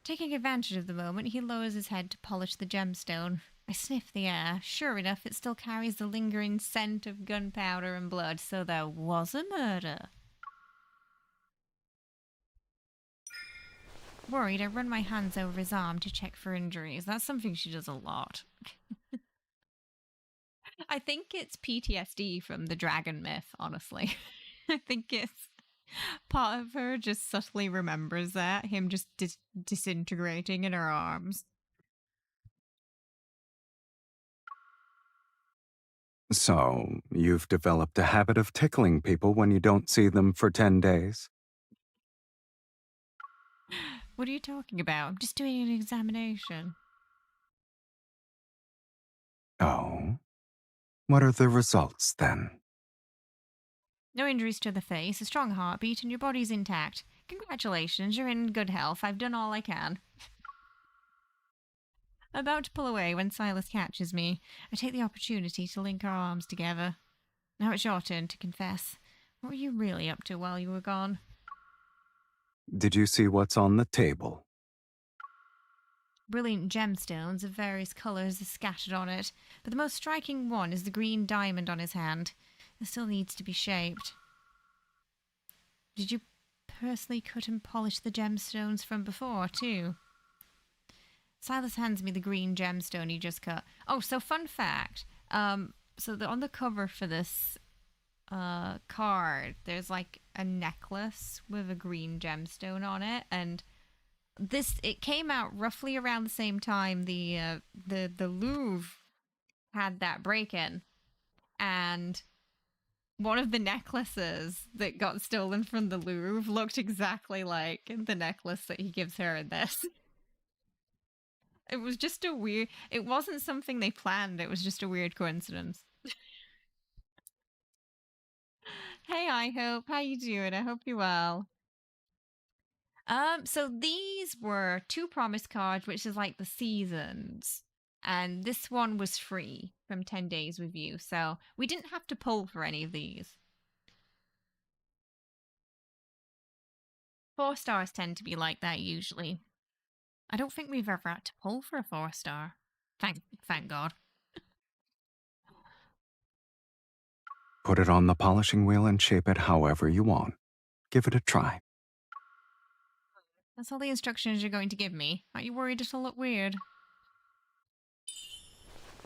Taking advantage of the moment, he lowers his head to polish the gemstone. I sniff the air. Sure enough, it still carries the lingering scent of gunpowder and blood, so there was a murder. Worried, I run my hands over his arm to check for injuries. That's something she does a lot. I think it's PTSD from the dragon myth, honestly. I think it's part of her just subtly remembers that, him just disintegrating in her arms. So, you've developed a habit of tickling people when you don't see them for 10 days? What are you talking about? I'm just doing an examination. Oh? What are the results then? No injuries to the face, a strong heartbeat, and your body's intact. Congratulations, you're in good health. I've done all I can. About to pull away when Sylus catches me. I take the opportunity to link our arms together. Now it's your turn to confess. What were you really up to while you were gone? Did you see what's on the table? Brilliant gemstones of various colours are scattered on it, but the most striking one is the green diamond on his hand. It still needs to be shaped. Did you personally cut and polish the gemstones from before, too? Silas hands me the green gemstone he just cut. Oh, so fun fact. On the cover for this card, there's like a necklace with a green gemstone on it, and it came out roughly around the same time the Louvre had that break-in, and one of the necklaces that got stolen from the Louvre looked exactly like the necklace that he gives her in this. It was just it wasn't something they planned, it was just a weird coincidence. Hey, I hope. How you doing? I hope you're well. So these were 2 promise cards, which is like the seasons. And this one was free from 10 days with you. So we didn't have to pull for any of these. 4 stars tend to be like that usually. I don't think we've ever had to pull for a 4-star. Thank God. Put it on the polishing wheel and shape it however you want. Give it a try. That's all the instructions you're going to give me. Aren't you worried it'll look weird?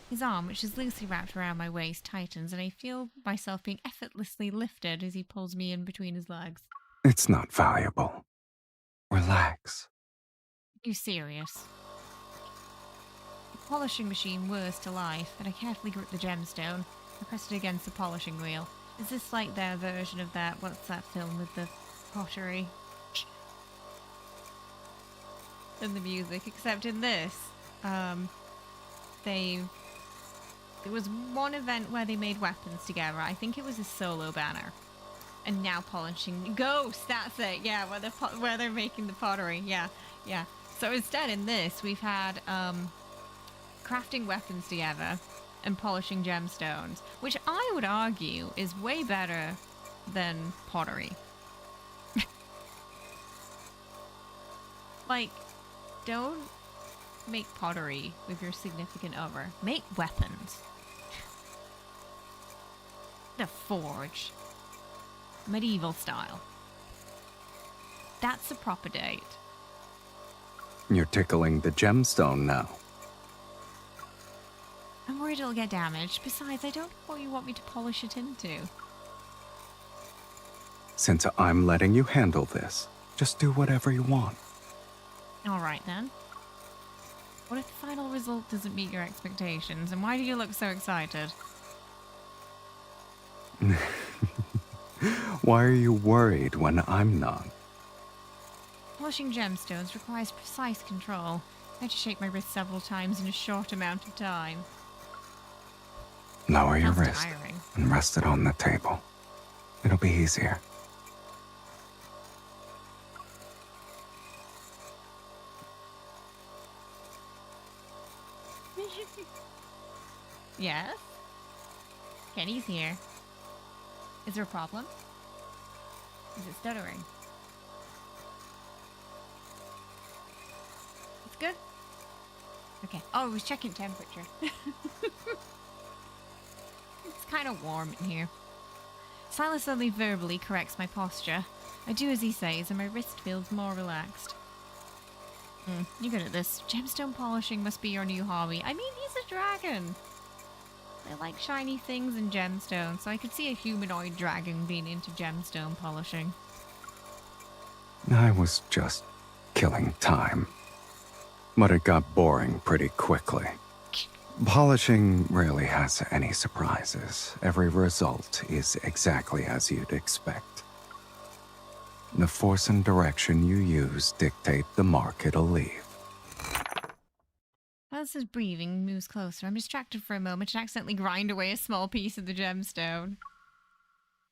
His arm, which is loosely wrapped around my waist, tightens, and I feel myself being effortlessly lifted as he pulls me in between his legs. It's not valuable. Relax. You serious? The polishing machine whirs to life, and I carefully grip the gemstone. I press it against the polishing wheel. Is this like their version of what's that film with the pottery? And the music, except in this, there was one event where they made weapons together. I think it was a solo banner. And now polishing ghosts, that's it. Yeah, where they're making the pottery. Yeah. So instead in this, we've had crafting weapons together and polishing gemstones, which I would argue is way better than pottery. Like, don't make pottery with your significant other. Make weapons. The forge. Medieval style. That's a proper date. You're tickling the gemstone now. I'm worried it'll get damaged. Besides, I don't know what you want me to polish it into. Since I'm letting you handle this, just do whatever you want. Alright then. What if the final result doesn't meet your expectations? And why do you look so excited? Why are you worried when I'm not? Polishing gemstones requires precise control. I had to shake my wrist several times in a short amount of time. Lower your Sounds wrist tiring. and rest it on the table. It'll be easier. Yes? Kenny's here. Is there a problem? Is it stuttering? It's good? Okay. Oh, I was checking temperature. It's kind of warm in here. Silas only verbally corrects my posture. I do as he says, and my wrist feels more relaxed. You're good at this. Gemstone polishing must be your new hobby. I mean, he's a dragon. They like shiny things and gemstones, so I could see a humanoid dragon being into gemstone polishing. I was just killing time. But it got boring pretty quickly. Polishing rarely has any surprises. Every result is exactly as you'd expect. The force and direction you use dictate the mark it'll leave. As his breathing moves closer, I'm distracted for a moment and accidentally grind away a small piece of the gemstone.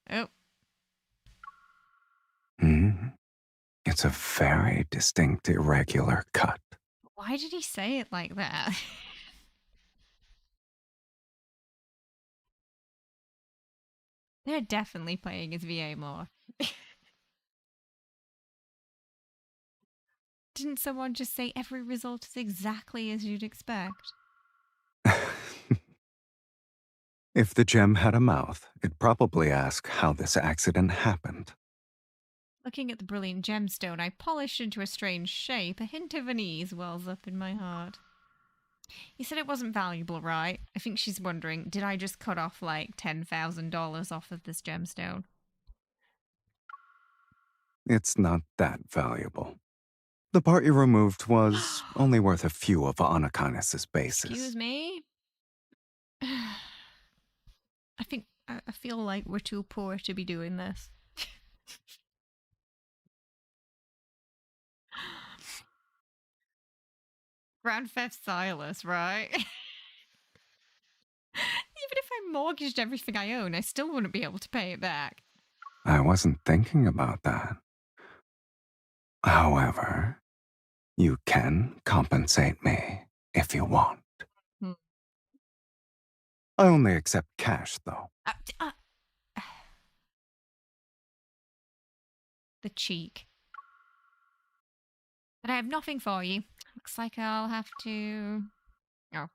Oh. It's a very distinct irregular cut. Why did he say it like that? They're definitely playing his VA more. Didn't someone just say every result is exactly as you'd expect? If the gem had a mouth, it'd probably ask how this accident happened. Looking at the brilliant gemstone I polished into a strange shape, a hint of unease wells up in my heart. You said it wasn't valuable, right? I think she's wondering, did I just cut off like $10,000 off of this gemstone? It's not that valuable. The part you removed was only worth a few of Anakinas' bases. Excuse me? I feel like we're too poor to be doing this. Grand Theft Sylus, right? Even if I mortgaged everything I own, I still wouldn't be able to pay it back. I wasn't thinking about that. However, you can compensate me if you want. I only accept cash, though. The cheek. But I have nothing for you. Looks like I'll have to... Oh.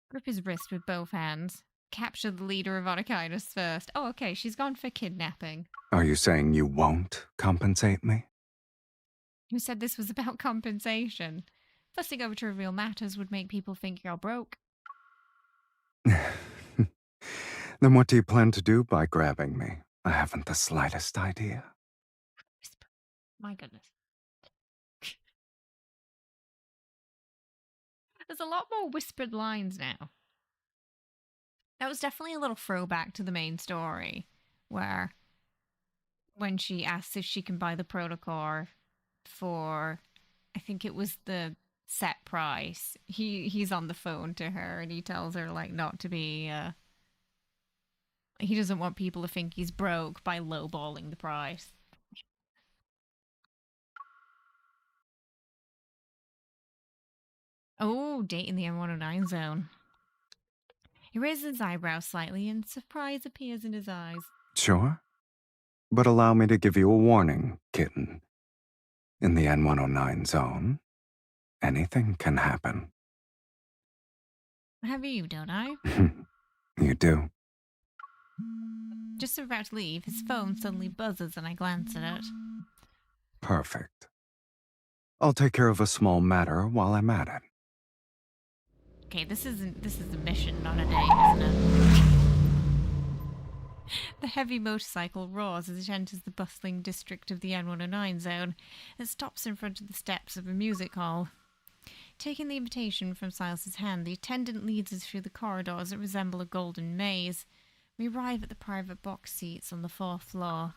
Grip his wrist with both hands. Capture the leader of Anakinas first. Oh, okay, she's gone for kidnapping. Are you saying you won't compensate me? Who said this was about compensation? Fussing over trivial matters would make people think you're broke. Then what do you plan to do by grabbing me? I haven't the slightest idea. Whisper. My goodness. There's a lot more whispered lines now. That was definitely a little throwback to the main story, where when she asks if she can buy the protocore for, I think it was the set price, he's on the phone to her and he tells her like not to be he doesn't want people to think he's broke by lowballing the price. Oh, date in the M109 zone. He raises his eyebrows slightly and surprise appears in his eyes. Sure. But allow me to give you a warning, kitten. In the N109 zone, anything can happen. I have you, don't I? You do. Just about to leave, his phone suddenly buzzes and I glance at it. Perfect. I'll take care of a small matter while I'm at it. Okay, this is a mission, not a date, isn't it? The heavy motorcycle roars as it enters the bustling district of the N109 zone and stops in front of the steps of a music hall. Taking the invitation from Silas's hand, the attendant leads us through the corridors that resemble a golden maze. We arrive at the private box seats on the 4th floor.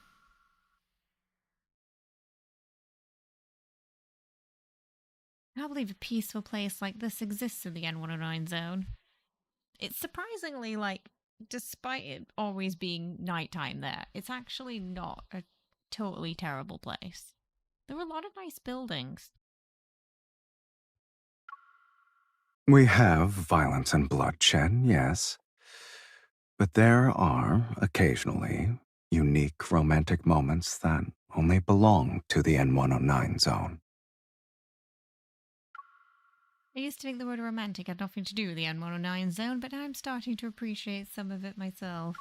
I can't believe a peaceful place like this exists in the N109 zone. It's surprisingly, like, despite it always being nighttime there, it's actually not a totally terrible place. There are a lot of nice buildings. We have violence and bloodshed, yes. But there are, occasionally, unique romantic moments that only belong to the N109 zone. I used to think the word romantic had nothing to do with the N109 zone, but now I'm starting to appreciate some of it myself.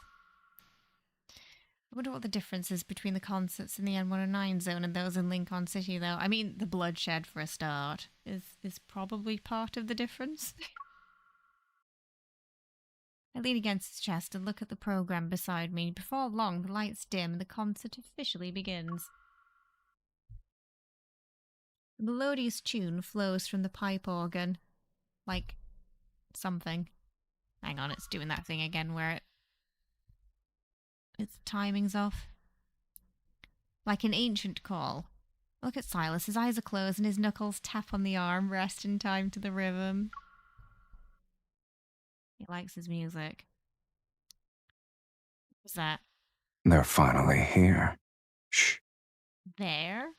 I wonder what the difference is between the concerts in the N109 zone and those in Lincoln City, though. I mean, the bloodshed, for a start, is probably part of the difference. I lean against his chest and look at the program beside me. Before long, the lights dim and the concert officially begins. A melodious tune flows from the pipe organ. Like something. Hang on, it's doing that thing again where its timing's off. Like an ancient call. Look at Sylus. His eyes are closed and his knuckles tap on the armrest in time to the rhythm. He likes his music. What's that? They're finally here. Shh. There?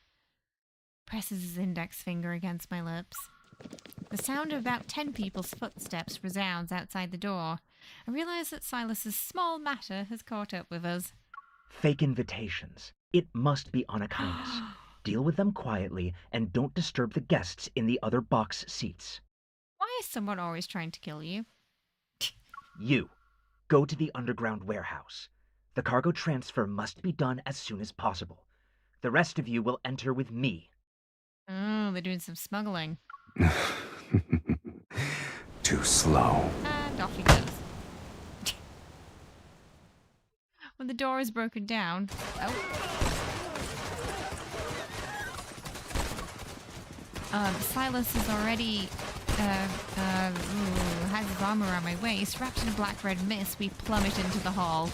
Presses his index finger against my lips. The sound of about 10 people's footsteps resounds outside the door. I realize that Silas's small matter has caught up with us. Fake invitations. It must be Anakainis. Deal with them quietly and don't disturb the guests in the other box seats. Why is someone always trying to kill you? You, go to the underground warehouse. The cargo transfer must be done as soon as possible. The rest of you will enter with me. Oh, they're doing some smuggling. Too slow. And off he goes. When the door is broken down... Sylus is already... has his arm around my waist. Wrapped in a black-red mist, we plummet into the hall.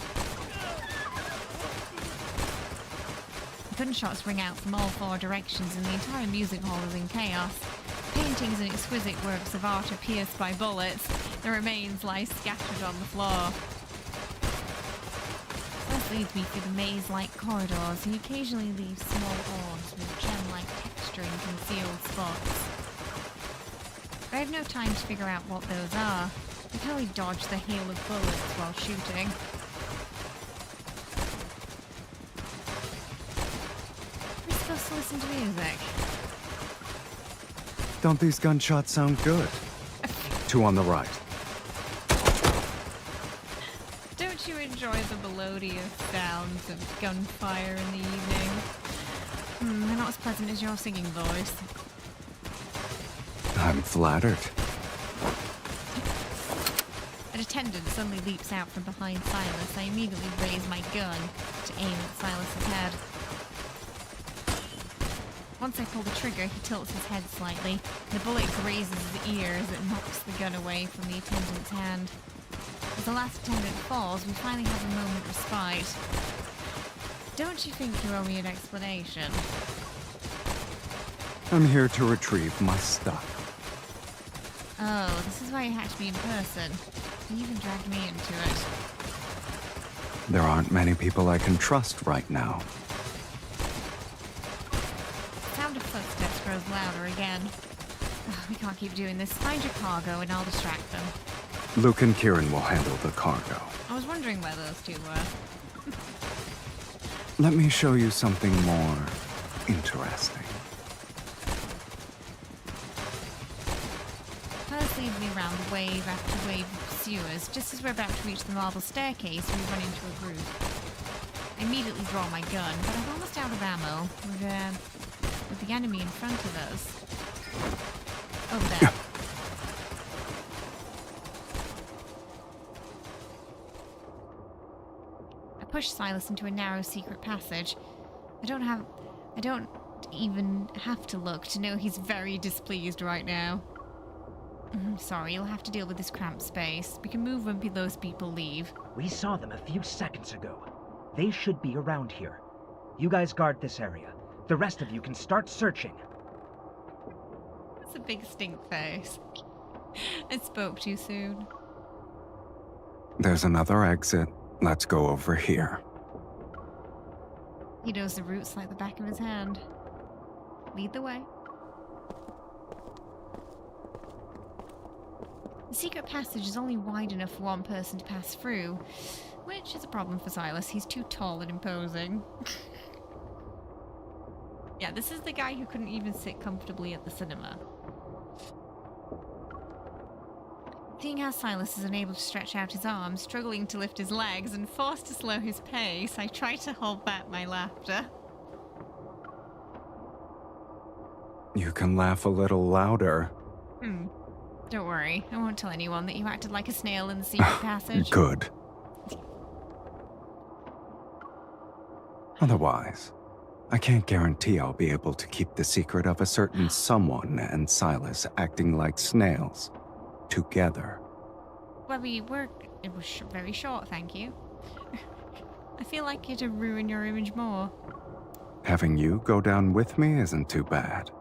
Gunshots ring out from all four directions and the entire music hall is in chaos. Paintings and exquisite works of art are pierced by bullets. The remains lie scattered on the floor. This leads me through the maze-like corridors. He occasionally leaves small orbs with gem-like texture in concealed spots. But I have no time to figure out what those are. I can only dodge the hail of bullets while shooting. We're supposed to listen to music. Don't these gunshots sound good? Two on the right. Don't you enjoy the melodious sounds of gunfire in the evening? They're not as pleasant as your singing voice. I'm flattered. An attendant suddenly leaps out from behind Sylus. I immediately raise my gun to aim at Silas's head. Once I pull the trigger, he tilts his head slightly. The bullet grazes his ear as it knocks the gun away from the attendant's hand. As the last attendant falls, we finally have a moment of respite. Don't you think you owe me an explanation? I'm here to retrieve my stuff. Oh, this is why you had to be in person. You even dragged me into it. There aren't many people I can trust right now. The sound of footsteps grows louder again. Oh, we can't keep doing this. Find your cargo and I'll distract them. Luke and Kieran will handle the cargo. I was wondering where those two were. Let me show you something more interesting. First leads me around wave after wave of pursuers. Just as we're about to reach the marble staircase, we run into a group. I immediately draw my gun, but I'm almost out of ammo with the enemy in front of us. Over there. I push Sylus into a narrow secret passage. I don't even have to look to know he's very displeased right now. Sorry, you'll have to deal with this cramped space. We can move when those people leave. We saw them a few seconds ago. They should be around here. You guys guard this area. The rest of you can start searching. That's a big stink face. I spoke too soon. There's another exit. Let's go over here. He knows the routes like the back of his hand. Lead the way. The secret passage is only wide enough for one person to pass through, which is a problem for Sylus. He's too tall and imposing. Yeah, this is the guy who couldn't even sit comfortably at the cinema. Seeing how Sylus is unable to stretch out his arms, struggling to lift his legs, and forced to slow his pace, I try to hold back my laughter. You can laugh a little louder. Don't worry, I won't tell anyone that you acted like a snail in the secret passage. Good. Otherwise, I can't guarantee I'll be able to keep the secret of a certain someone and Sylus acting like snails together. Well, it was very short, thank you. I feel like it'd ruin your image more. Having you go down with me isn't too bad.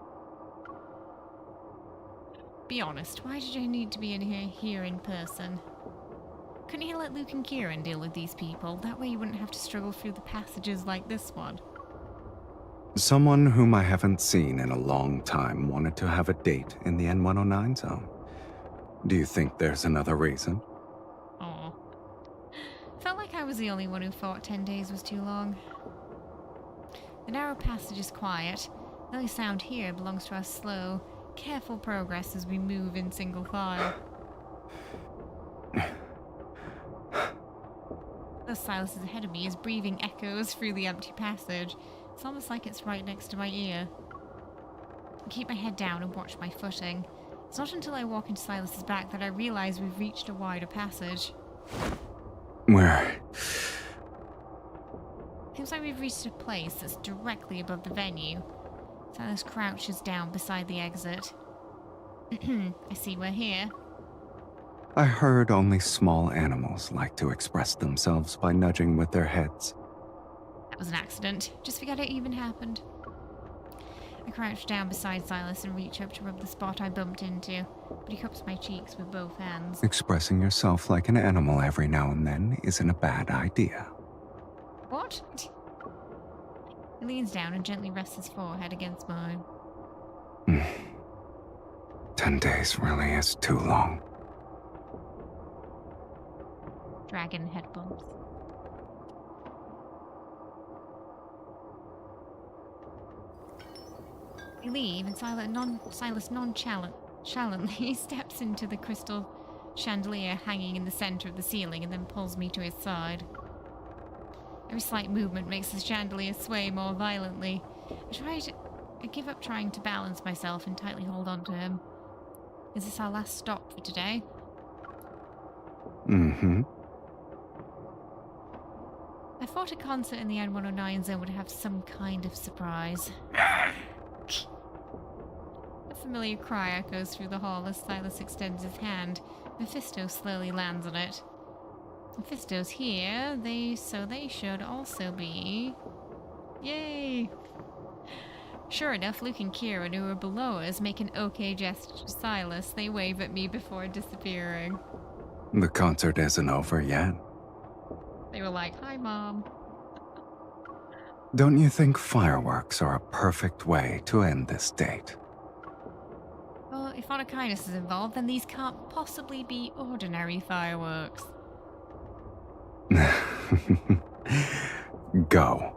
Be honest, why did you need to be in here in person? Couldn't you let Luke and Kieran deal with these people? That way you wouldn't have to struggle through the passages like this one. Someone whom I haven't seen in a long time wanted to have a date in the N109 zone. Do you think there's another reason? Aw. Felt like I was the only one who thought 10 days was too long. The narrow passage is quiet. The only sound here belongs to our slow, careful progress as we move in single file. Though Sylus is ahead of me is breathing echoes through the empty passage. It's almost like it's right next to my ear. I keep my head down and watch my footing. It's not until I walk into Silas's back that I realize we've reached a wider passage. Where? Seems like we've reached a place that's directly above the venue. Sylus crouches down beside the exit. I see we're here. I heard only small animals like to express themselves by nudging with their heads. That was an accident. Just forget it even happened. I crouch down beside Sylus and reach up to rub the spot I bumped into, but he cups my cheeks with both hands. Expressing yourself like an animal every now and then isn't a bad idea. What? He leans down and gently rests his forehead against mine. 10 days really is too long. Dragon head bumps. We leave, and Sylus nonchalantly steps into the crystal chandelier hanging in the center of the ceiling and then pulls me to his side. Every slight movement makes the chandelier sway more violently. I give up trying to balance myself and tightly hold on to him. Is this our last stop for today? Mm-hmm. I thought a concert in the N109 zone would have some kind of surprise. A familiar cry echoes through the hall as Sylus extends his hand. Mephisto slowly lands on it. Mephisto's here, so they should also be. Yay! Sure enough, Luke and Kieran, who are below us, make an okay gesture to Sylus. They wave at me before disappearing. The concert isn't over yet. They were like, "Hi, Mom." Don't you think fireworks are a perfect way to end this date? Well, if Onokinus is involved, then these can't possibly be ordinary fireworks. Go.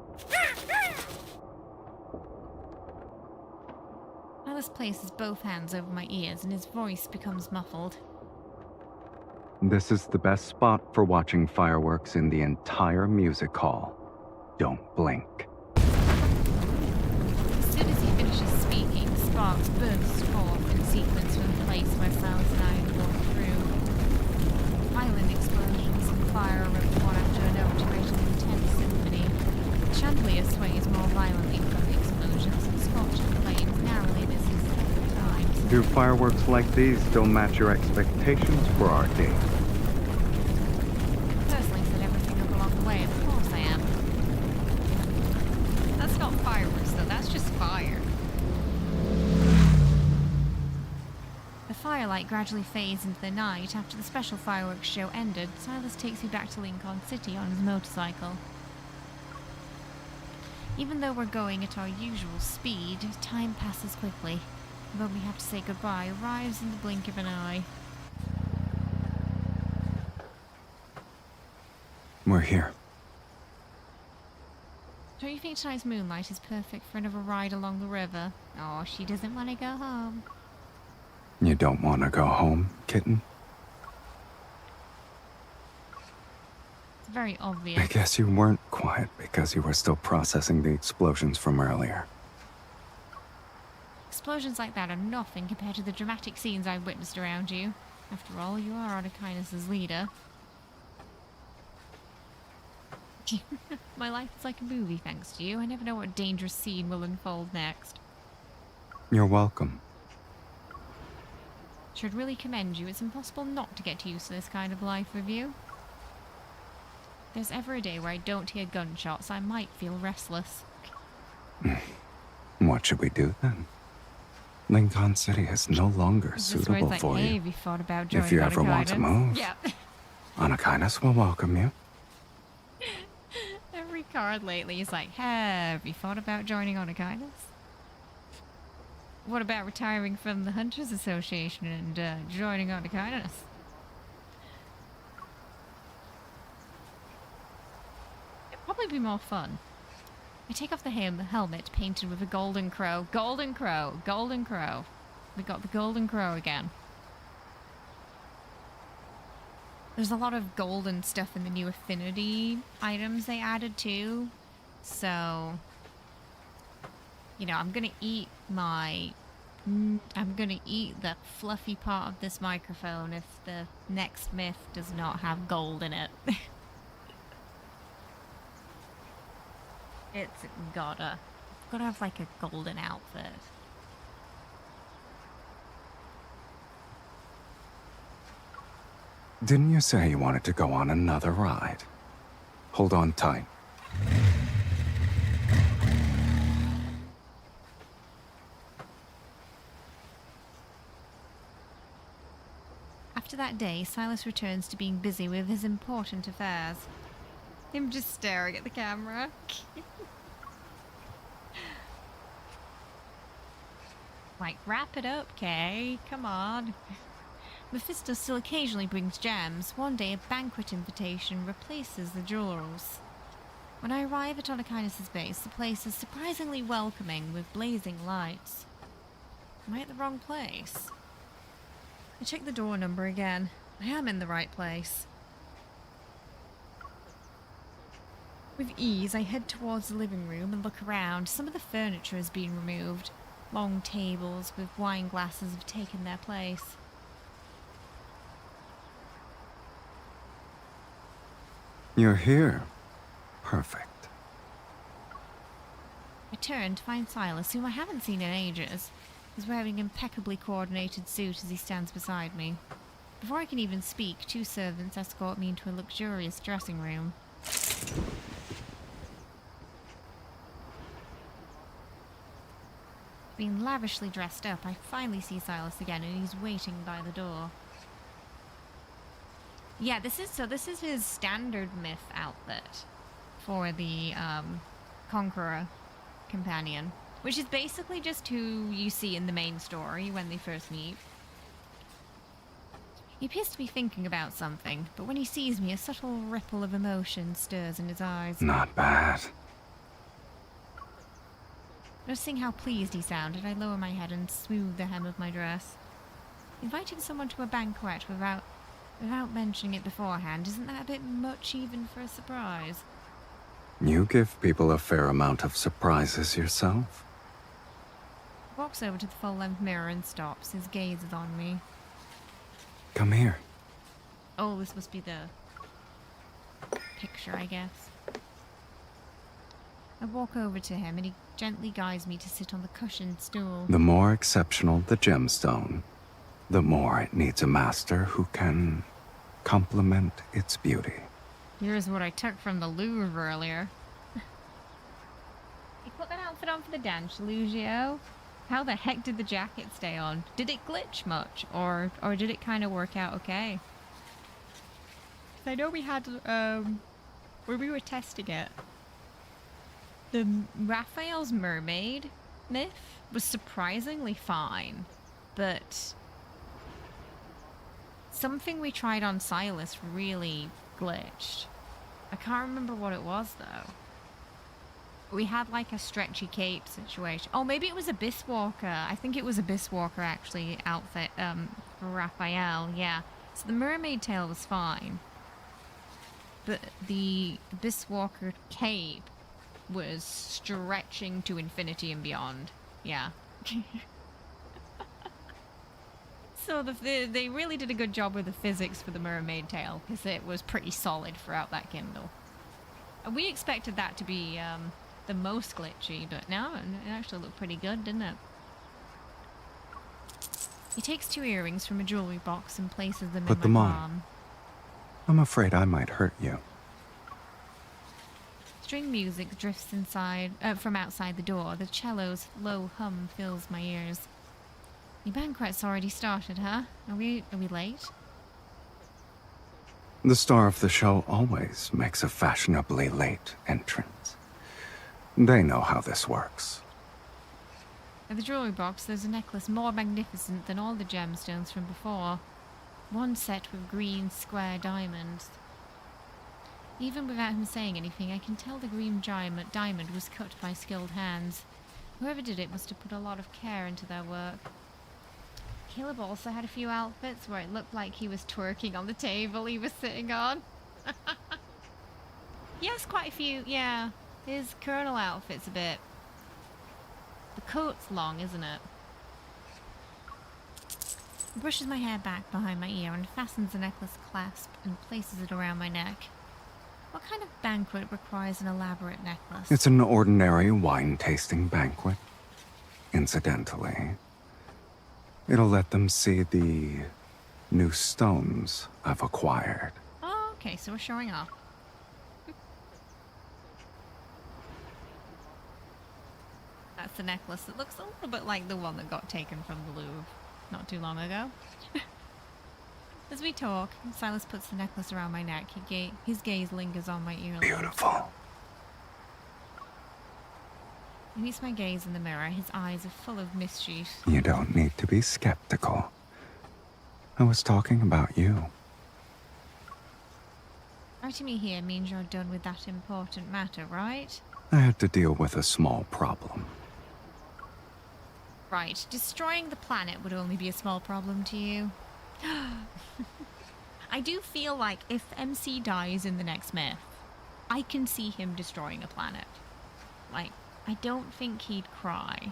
Alice places both hands over my ears and his voice becomes muffled. This is the best spot for watching fireworks in the entire music hall. Don't blink. As soon as he finishes speaking, sparks burst forth in sequence from the place where Silas and I had walked through. Violent explosions and fire erupt one after another to create an intense symphony. The chandelier sways more violently from the explosions and scorching flames narrowly misses several times. Do fireworks like these still match your expectations for our date? Personally said everything up along the way, of course I am. That's not fireworks though, that's just fire. The firelight gradually fades into the night. After the special fireworks show ended, Sylus takes me back to Lincoln City on his motorcycle. Even though we're going at our usual speed, time passes quickly. The moment we have to say goodbye arrives in the blink of an eye. We're here. Don't you think tonight's moonlight is perfect for another ride along the river? Oh, she doesn't want to go home. You don't want to go home, kitten? It's very obvious. I guess you weren't quiet because you were still processing the explosions from earlier. Explosions like that are nothing compared to the dramatic scenes I've witnessed around you. After all, you are Odochinus' leader. My life is like a movie thanks to you. I never know what dangerous scene will unfold next. You're welcome. Should really commend you. It's impossible not to get used to this kind of life with you. If there's ever a day where I don't hear gunshots, I might feel restless. What should we do then? Lincoln City is no longer Is this where suitable it's like, for hey, you. have you thought about joining If you ever want to Odochinus? move, Yeah. Odochinus will welcome you. Every card lately is like, have you thought about joining Odochinus? What about retiring from the Hunters Association and joining Odochinus? It'd probably be more fun. I take off the helmet painted with a golden crow. Golden crow! Golden crow! We got the golden crow again. There's a lot of golden stuff in the new affinity items they added too. So, you know, I'm gonna eat the fluffy part of this microphone if the next myth does not have gold in it. It's gotta have like a golden outfit. Didn't you say you wanted to go on another ride? Hold on tight. After that day, Sylus returns to being busy with his important affairs. Him just staring at the camera. Like, wrap it up, Kay. Come on. Mephisto still occasionally brings gems. One day, a banquet invitation replaces the jewels. When I arrive at Odochinus' base, the place is surprisingly welcoming with blazing lights. Am I at the wrong place? I check the door number again. I am in the right place. With ease, I head towards the living room and look around. Some of the furniture has been removed. Long tables with wine glasses have taken their place. You're here. Perfect. I turn to find Sylus, whom I haven't seen in ages. He's wearing an impeccably coordinated suit as he stands beside me. Before I can even speak, two servants escort me into a luxurious dressing room. Being lavishly dressed up, I finally see Sylus again, and he's waiting by the door. Yeah, this is his standard myth outfit for the Conqueror companion, which is basically just who you see in the main story when they first meet. He appears to be thinking about something, but when he sees me, a subtle ripple of emotion stirs in his eyes. Not bad. Noticing how pleased he sounded, I lower my head and smooth the hem of my dress. Inviting someone to a banquet without mentioning it beforehand, isn't that a bit much even for a surprise? You give people a fair amount of surprises yourself. He walks over to the full-length mirror and stops. His gaze is on me. Come here. Oh, this must be the picture, I guess. I walk over to him and he gently guides me to sit on the cushioned stool. The more exceptional the gemstone, the more it needs a master who can complement its beauty. Here's what I took from the Louvre earlier. You put that outfit on for the dance, Lugio? How the heck did the jacket stay on? Did it glitch much? Or did it kind of work out okay? 'Cause I know we had, when we were testing it, the Raphael's mermaid myth was surprisingly fine, but something we tried on Sylus really glitched. I can't remember what it was though. We had like a stretchy cape situation. Oh, maybe it was Abyss Walker. I think it was Abyss Walker actually outfit for Raphael, yeah. So the mermaid tail was fine. But the Abyss Walker cape was stretching to infinity and beyond. Yeah. So they really did a good job with the physics for the mermaid tail, because it was pretty solid throughout that Kindle. And we expected that to be the most glitchy, but no, it actually looked pretty good, didn't it? He takes 2 earrings from a jewelry box and places them Put in them my on. palm. I'm afraid I might hurt you. String music drifts inside from outside the door. The cello's low hum fills my ears. Your banquet's already started, huh? Are we late? The star of the show always makes a fashionably late entrance. They know how this works. At the jewelry box, there's a necklace more magnificent than all the gemstones from before. One set with green square diamonds. Even without him saying anything, I can tell the green diamond was cut by skilled hands. Whoever did it must have put a lot of care into their work. Caleb also had a few outfits where it looked like he was twerking on the table he was sitting on. He has quite a few, yeah. His colonel outfit's a bit... The coat's long, isn't it? He brushes my hair back behind my ear and fastens the necklace clasp and places it around my neck. What kind of banquet requires an elaborate necklace? It's an ordinary wine-tasting banquet. Incidentally, it'll let them see the new stones I've acquired. Oh, okay, so we're showing off. That's the necklace that looks a little bit like the one that got taken from the Louvre not too long ago. As we talk, Sylus puts the necklace around my neck. His gaze lingers on my earlobe. Beautiful. He meets my gaze in the mirror. His eyes are full of mischief. You don't need to be skeptical. I was talking about you. Writing me here means you're done with that important matter, right? I had to deal with a small problem. Right. Destroying the planet would only be a small problem to you. I do feel like if MC dies in the next myth, I can see him destroying a planet. Like, I don't think he'd cry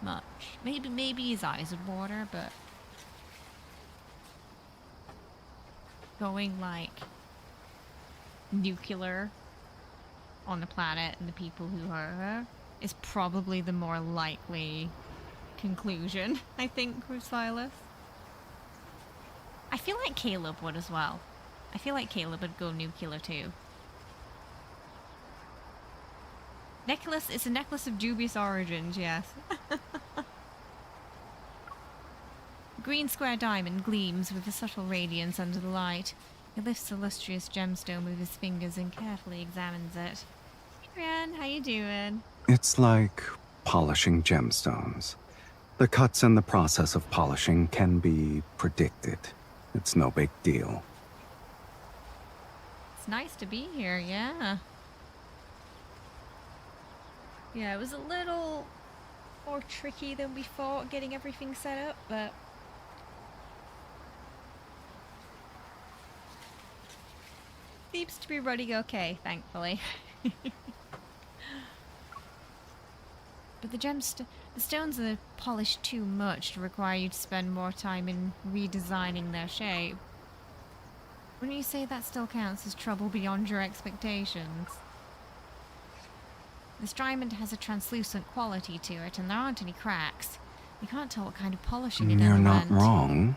much. Maybe his eyes would water, but going like nuclear on the planet and the people who hurt her is probably the more likely conclusion, I think, with Sylus. I feel like Caleb would as well. I feel like Caleb would go nuclear too. Necklace is a necklace of dubious origins, yes. Green square diamond gleams with a subtle radiance under the light. He lifts the lustrous gemstone with his fingers and carefully examines it. Hey, Ren, how you doing? It's like polishing gemstones. The cuts and the process of polishing can be predicted. It's no big deal. It's nice to be here, yeah. Yeah, it was a little more tricky than we thought getting everything set up, but seems to be running okay, thankfully. But the stones are polished too much to require you to spend more time in redesigning their shape. Wouldn't you say that still counts as trouble beyond your expectations? This diamond has a translucent quality to it, and there aren't any cracks. You can't tell what kind of polishing it You're not underwent. wrong.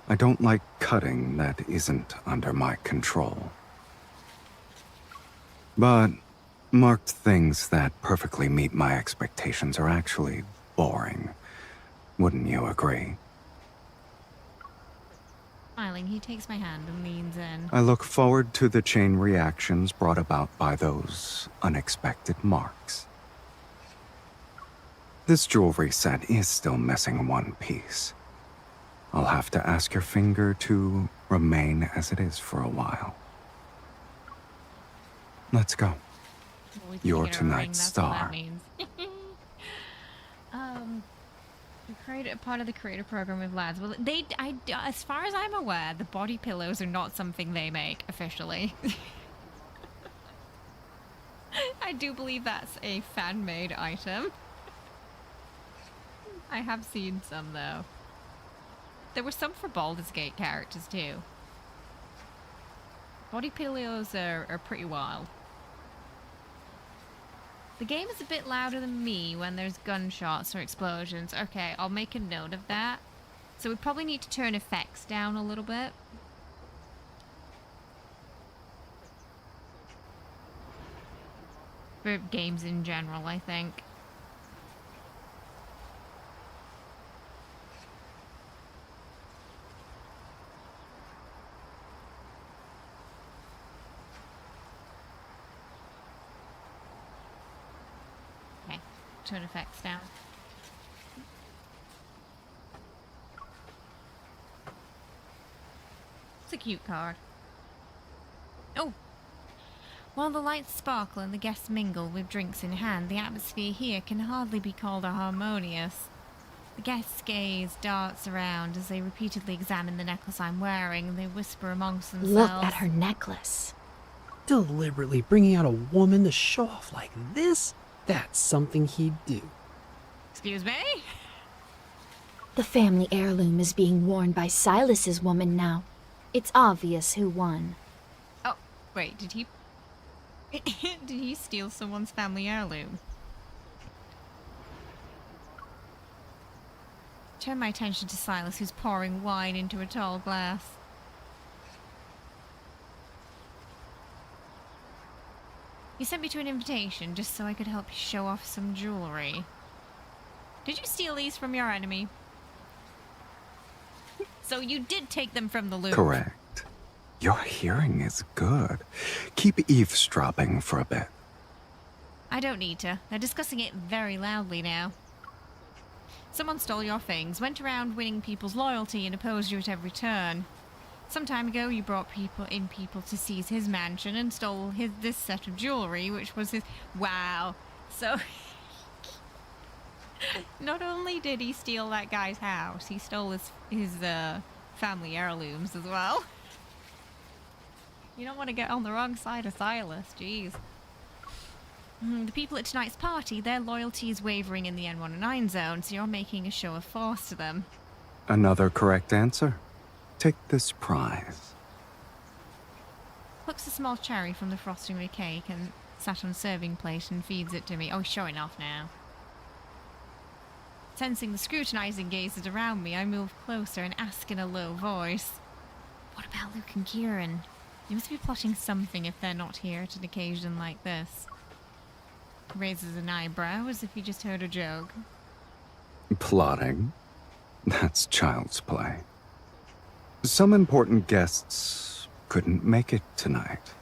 I don't like cutting that isn't under my control. But marked things that perfectly meet my expectations are actually boring. Wouldn't you agree? Smiling, he takes my hand and leans in. I look forward to the chain reactions brought about by those unexpected marks. This jewelry set is still missing one piece. I'll have to ask your finger to remain as it is for a while. Let's go. Well, we can You're get a ring, tonight's that's what that star. means. We created a part of the creator program with lads. Well, as far as I'm aware, the body pillows are not something they make officially. I do believe that's a fan-made item. I have seen some though. There were some for Baldur's Gate characters too. Body pillows are pretty wild. The game is a bit louder than me when there's gunshots or explosions. Okay, I'll make a note of that. So we probably need to turn effects down a little bit. For games in general, I think. Okay, turn effects down. It's a cute card. Oh! While the lights sparkle and the guests mingle with drinks in hand, the atmosphere here can hardly be called harmonious. The guests gaze darts around as they repeatedly examine the necklace I'm wearing. They whisper amongst themselves. Look at her necklace. Deliberately bringing out a woman to show off like this? That's something he'd do. Excuse me? The family heirloom is being worn by Sylus's woman now. It's obvious who won. Oh, wait, did he... did he steal someone's family heirloom? Turn my attention to Sylus, who's pouring wine into a tall glass. You sent me to an invitation just so I could help you show off some jewelry. Did you steal these from your enemy? So you did take them from the Louvre. Correct. Your hearing is good. Keep eavesdropping for a bit. I don't need to. They're discussing it very loudly now. Someone stole your things, went around winning people's loyalty and opposed you at every turn. Some time ago, you brought people to seize his mansion and stole this set of jewelry, which was his... Wow. So... Not only did he steal that guy's house, he stole his family heirlooms as well. You don't want to get on the wrong side of Sylus, jeez. The people at tonight's party, their loyalty is wavering in the N109 zone, so you're making a show of force to them. Another correct answer. Take this prize. Plucks a small cherry from the frosting of a cake and sat on a serving plate and feeds it to me. Oh, he's showing off now. Sensing the scrutinizing gazes around me, I move closer and ask in a low voice, "What about Luke and Kieran? They must be plotting something if they're not here at an occasion like this." Raises an eyebrow as if he just heard a joke. Plotting? That's child's play. Some important guests couldn't make it tonight,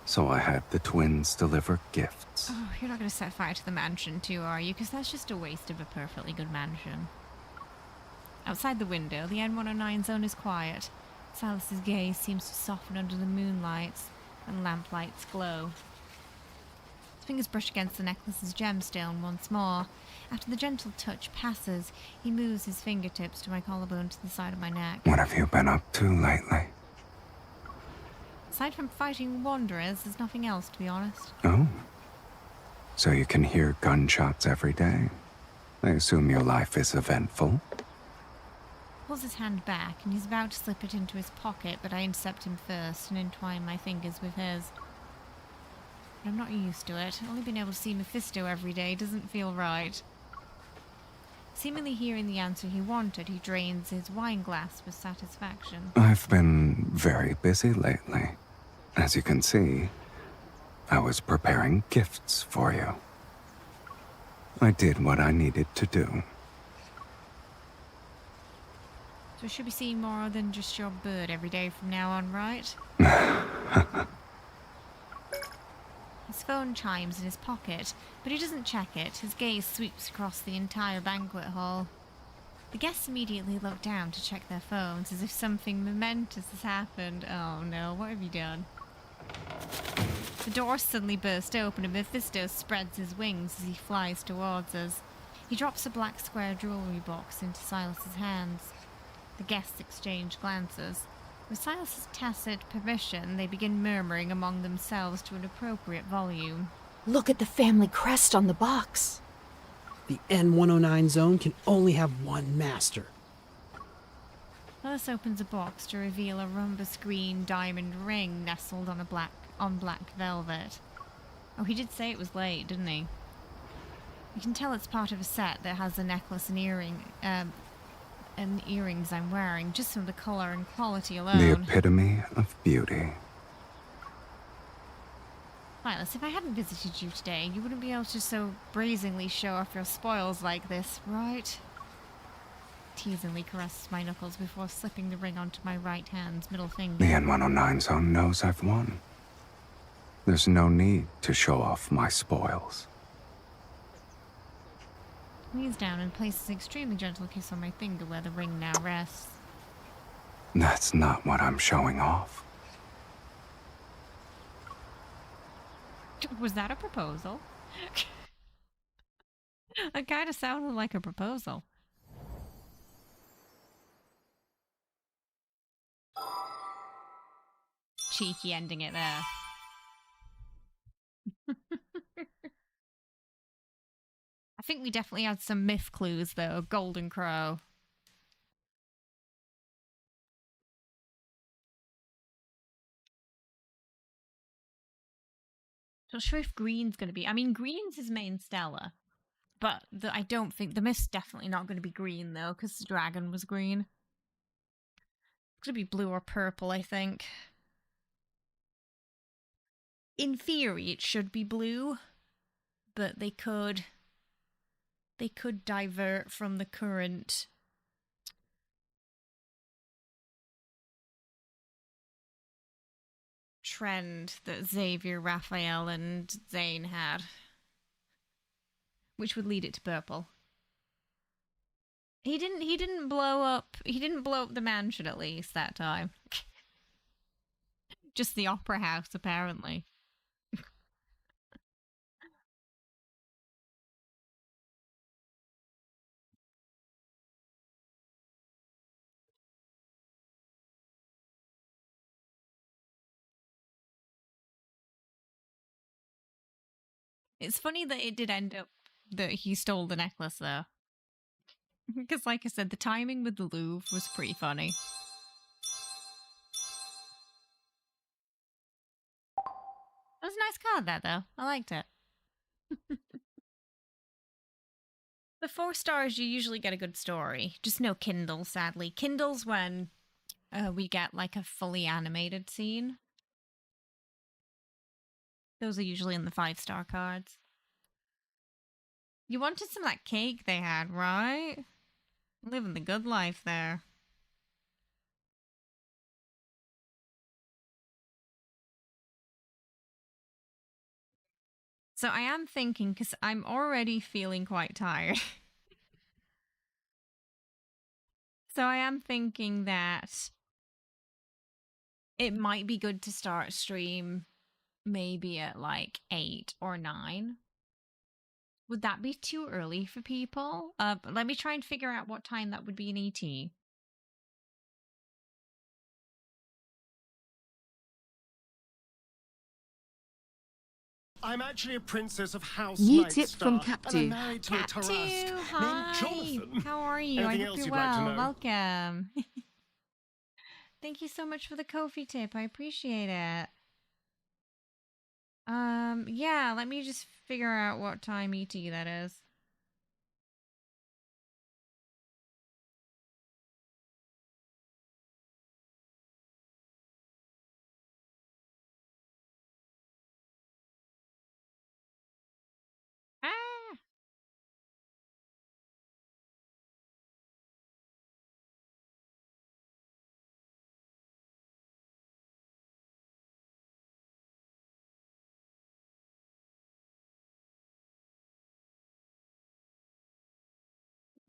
so I had the twins deliver gifts. Oh, you're not going to set fire to the mansion too, are you? Because that's just a waste of a perfectly good mansion. Outside the window, the N109 zone is quiet. Sylus's gaze seems to soften under the moonlights, and lamplights glow. His fingers brush against the necklace's gemstone once more. After the gentle touch passes, he moves his fingertips to my collarbone to the side of my neck. What have you been up to lately? Aside from fighting wanderers, there's nothing else, to be honest. Oh. So you can hear gunshots every day. I assume your life is eventful. Pulls his hand back, and he's about to slip it into his pocket, but I intercept him first and entwine my fingers with his. But I'm not used to it. Only being able to see Mephisto every day doesn't feel right. Seemingly hearing the answer he wanted, he drains his wine glass with satisfaction. I've been very busy lately. As you can see, I was preparing gifts for you. I did what I needed to do. So we should be seeing more than just your bird every day from now on, right? His phone chimes in his pocket, but he doesn't check it. His gaze sweeps across the entire banquet hall. The guests immediately look down to check their phones, as if something momentous has happened. Oh no, what have you done? The door suddenly burst open and Mephisto spreads his wings as he flies towards us. He drops a black square jewelry box into Sylus's hands. The guests exchange glances. With Sylus's tacit permission, they begin murmuring among themselves to an appropriate volume. Look at the family crest on the box. The N109 zone can only have one master. Sylus opens a box to reveal a rhombus green diamond ring nestled on black velvet. Oh, he did say it was late, didn't he? You can tell it's part of a set that has a necklace and earrings I'm wearing, just from the color and quality The alone. epitome of beauty. Sylus, if I hadn't visited you today, you wouldn't be able to so brazenly show off your spoils like this, right? Teasingly caresses my knuckles before slipping the ring onto my right hand's middle finger. The N109 zone knows I've won. There's no need to show off my spoils. Leans down and places an extremely gentle kiss on my finger where the ring now rests. That's not what I'm showing off. Was that a proposal? That kind of sounded like a proposal. Cheeky ending it there. I think we definitely had some myth clues though. Golden Crow. Not sure if green's going to be. I mean, green's his main stellar. But I don't think the myth's definitely not going to be green though, because the dragon was green. It's going to be blue or purple, I think. In theory, it should be blue, but they could divert from the current trend that Xavier, Raphael, and Zane had, which would lead it to purple. He didn't blow up the mansion at least that time. Just the opera house, apparently. It's funny that it did end up that he stole the necklace, though. Because, like I said, the timing with the Louvre was pretty funny. That was a nice card, that, though. I liked it. The 4 stars, you usually get a good story. Just no Kindle, sadly. Kindle's when we get, like, a fully animated scene. Those are usually in the 5-star cards. You wanted some of that cake they had, right? Living the good life there. So I am thinking, because I'm already feeling quite tired. So I am thinking that it might be good to start a stream maybe at like 8 or 9. Would that be too early for people? Let me try and figure out what time that would be in ET. I'm actually a princess of House New Nightstar, tip from and Captu. I'm married to a Cat Tarask 2, named hi. Jonathan. How are you? Anything I hope else you're you'd like to well. know? Welcome. Thank you so much for the Ko-fi tip. I appreciate it. Yeah, let me just figure out what time ET that is. Ah!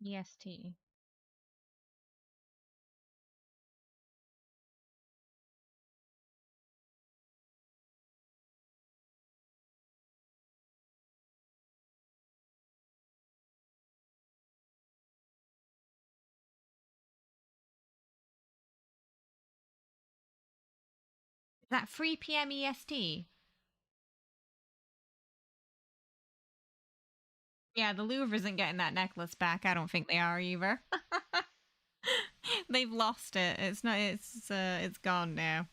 EST. Is that 3 p.m. EST? Yeah, the Louvre isn't getting that necklace back. I don't think they are either. They've lost it. It's not. It's gone now.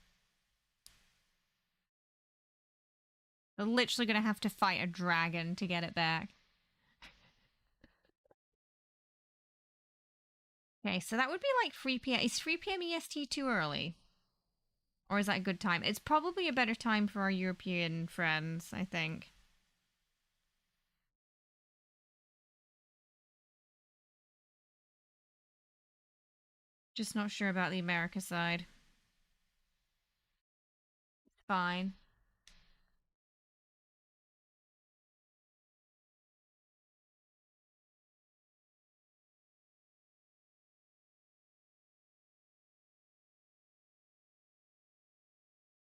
They're literally gonna have to fight a dragon to get it back. Okay, so that would be like 3 p.m. Is 3 p.m. EST too early? Or is that a good time? It's probably a better time for our European friends, I think. Just not sure about the America side. Fine.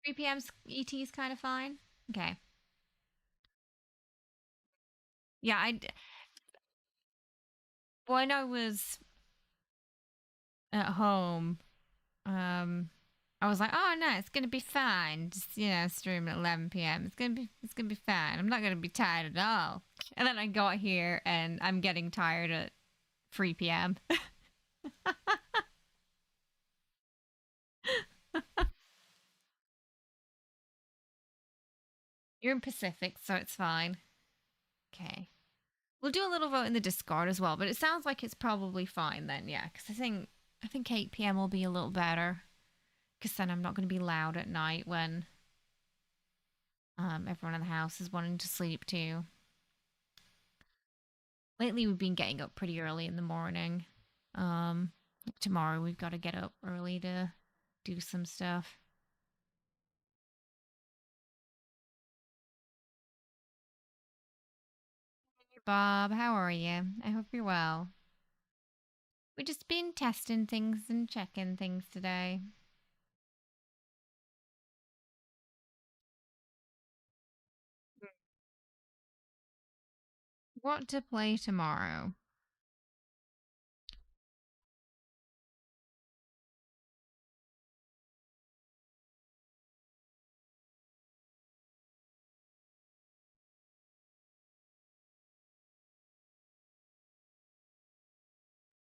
3 p.m. ET is kind of fine. Okay. Yeah, when I was at home, I was like, oh no, it's gonna be fine. Just stream at 11 p.m. It's gonna be fine. I'm not gonna be tired at all. And then I got here and I'm getting tired at 3 p.m. You're in Pacific, so it's fine. Okay. We'll do a little vote in the Discord as well, but it sounds like it's probably fine then, yeah. Because I think 8 p.m. will be a little better. Because then I'm not going to be loud at night when everyone in the house is wanting to sleep too. Lately, we've been getting up pretty early in the morning. Um, Tomorrow we've got to get up early to do some stuff. Hey Bob, how are you? I hope you're well. We've just been testing things and checking things today. What to play tomorrow?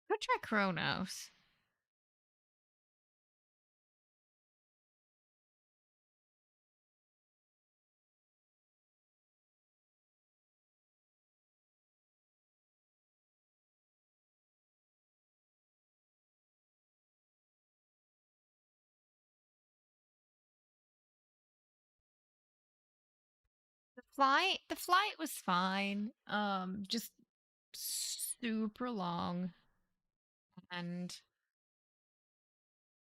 Go try Chronos. The flight was fine. Just super long, and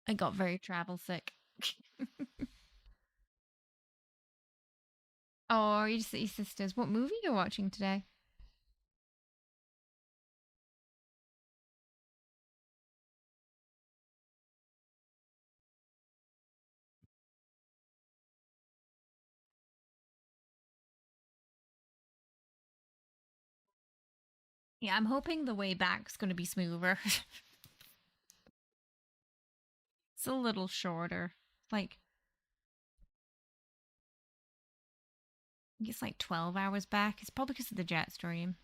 I got very travel sick. Oh, you just your sisters. What movie are you watching today? Yeah, I'm hoping the way back's going to be smoother. It's a little shorter. Like, I think it's like 12 hours back. It's probably because of the jet stream.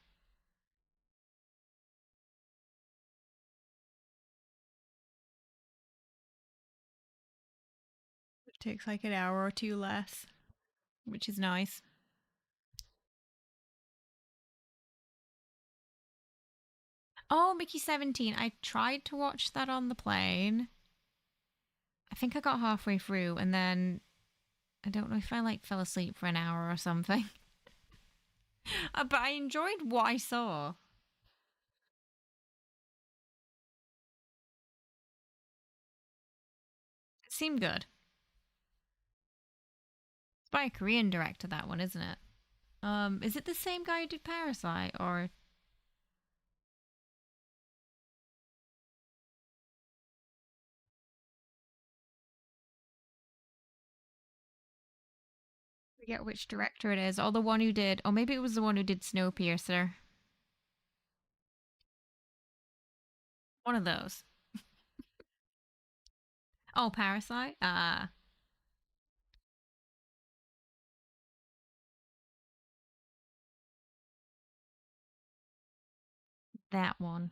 It takes like an hour or two less, which is nice. Oh, Mickey 17. I tried to watch that on the plane. I think I got halfway through and then I don't know if I like fell asleep for an hour or something. But I enjoyed what I saw. It seemed good. It's by a Korean director, that one, isn't it? Is it the same guy who did Parasite or I forget which director it is? Or the one who did, or maybe it was the one who did Snowpiercer. One of those. Oh, Parasite? Ah, that one.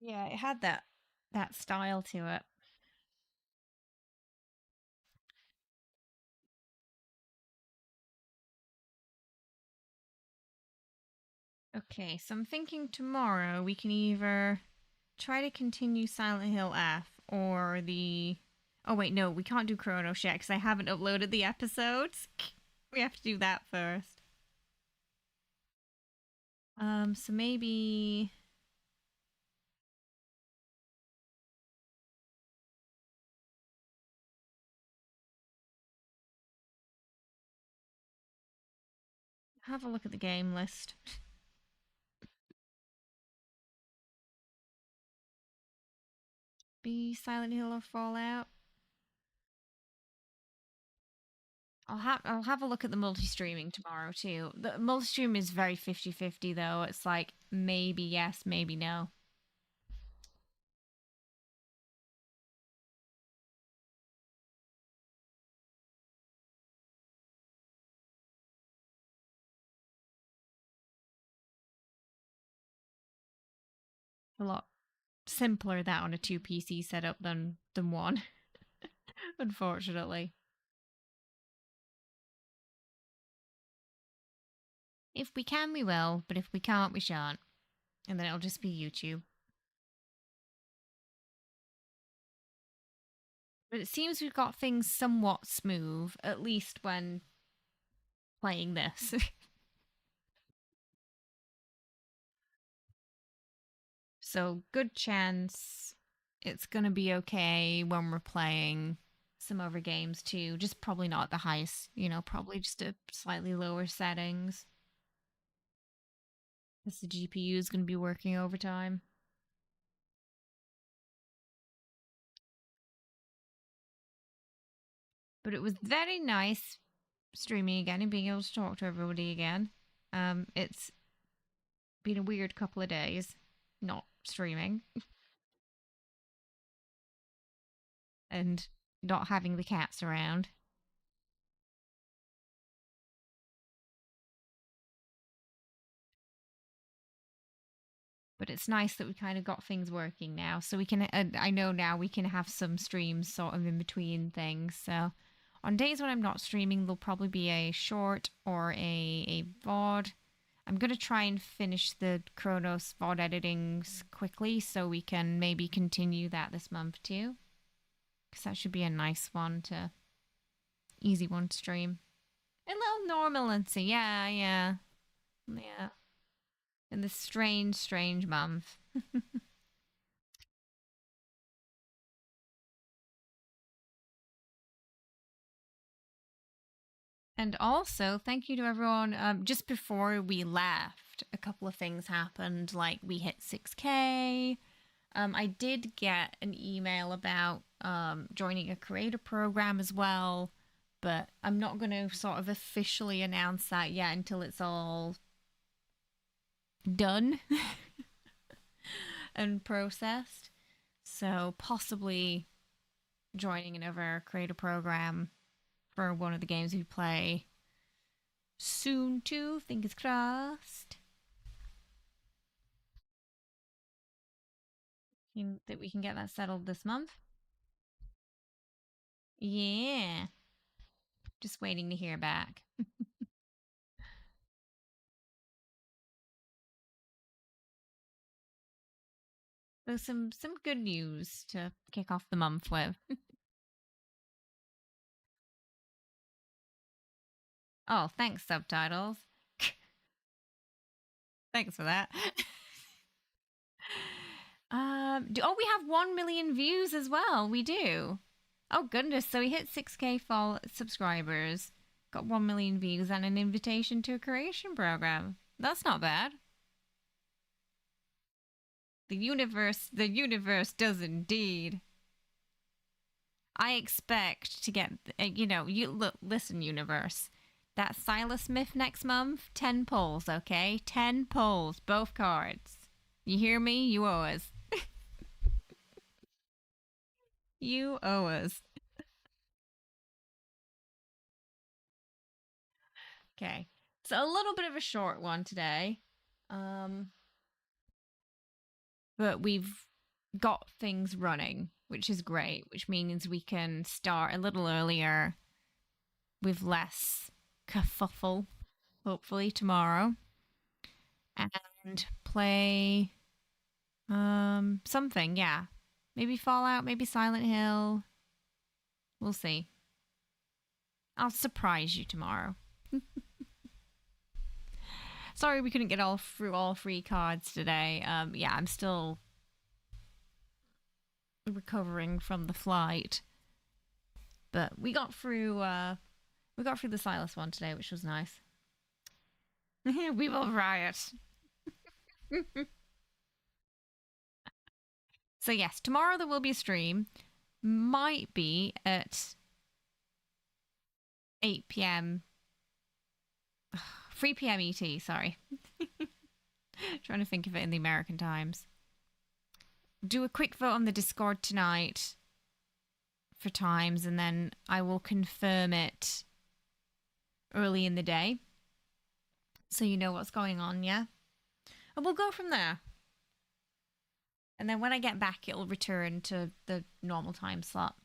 Yeah, it had that style to it. Okay, so I'm thinking tomorrow we can either try to continue Silent Hill F or the. Oh wait, no, we can't do Chronos yet because I haven't uploaded the episodes. We have to do that first. So maybe have a look at the game list. Be Silent Hill or Fallout. I'll have a look at the multi-streaming tomorrow too. The multi-stream is very 50-50 though. It's like maybe yes, maybe no. A lot simpler that on a two PC setup than one, unfortunately. If we can, we will, but if we can't, we shan't. And then it'll just be YouTube. But it seems we've got things somewhat smooth, at least when playing this. So, good chance it's gonna be okay when we're playing some other games too. Just probably not at the highest, probably just at slightly lower settings. Because the GPU is gonna be working overtime. But it was very nice streaming again and being able to talk to everybody again. It's been a weird couple of days not streaming and not having the cats around. But it's nice that we kind of got things working now. So we can, I know now we can have some streams sort of in between things. So on days when I'm not streaming, there'll probably be a short or a VOD. I'm going to try and finish the Chronos VOD editings quickly so we can maybe continue that this month too. Because that should be a nice one easy one to stream. A little normalcy, yeah. In this strange month. And also, thank you to everyone. Just before we left, a couple of things happened. Like we hit 6K. I did get an email about joining a creator program as well, but I'm not going to sort of officially announce that yet until it's all done and processed. So possibly joining another creator program for one of the games we play soon too. Fingers crossed. That we can get that settled this month. Yeah. Just waiting to hear back. So some good news to kick off the month with. Oh, thanks, subtitles. Thanks for that. We have 1 million views as well. We do. Oh goodness! So we hit 6K subscribers, got 1 million views, and an invitation to a creation program. That's not bad. The universe does indeed. I expect to get, listen, universe. That Sylus myth next month, 10 polls, okay? 10 polls, both cards. You hear me? You owe us. You owe us. Okay. So a little bit of a short one today. But we've got things running, which is great, which means we can start a little earlier with less kerfuffle, hopefully tomorrow, and play something, yeah. Maybe Fallout, maybe Silent Hill. We'll see. I'll surprise you tomorrow. Sorry we couldn't get through all 3 cards today. Yeah, I'm still recovering from the flight. But we got through the Sylus one today, which was nice. We will riot. So yes, tomorrow there will be a stream. Might be at 8 p.m. 3 p.m. ET, sorry. Trying to think of it in the American times. Do a quick vote on the Discord tonight for times, and then I will confirm it early in the day. So you know what's going on, yeah? And we'll go from there. And then when I get back, it'll return to the normal time slot.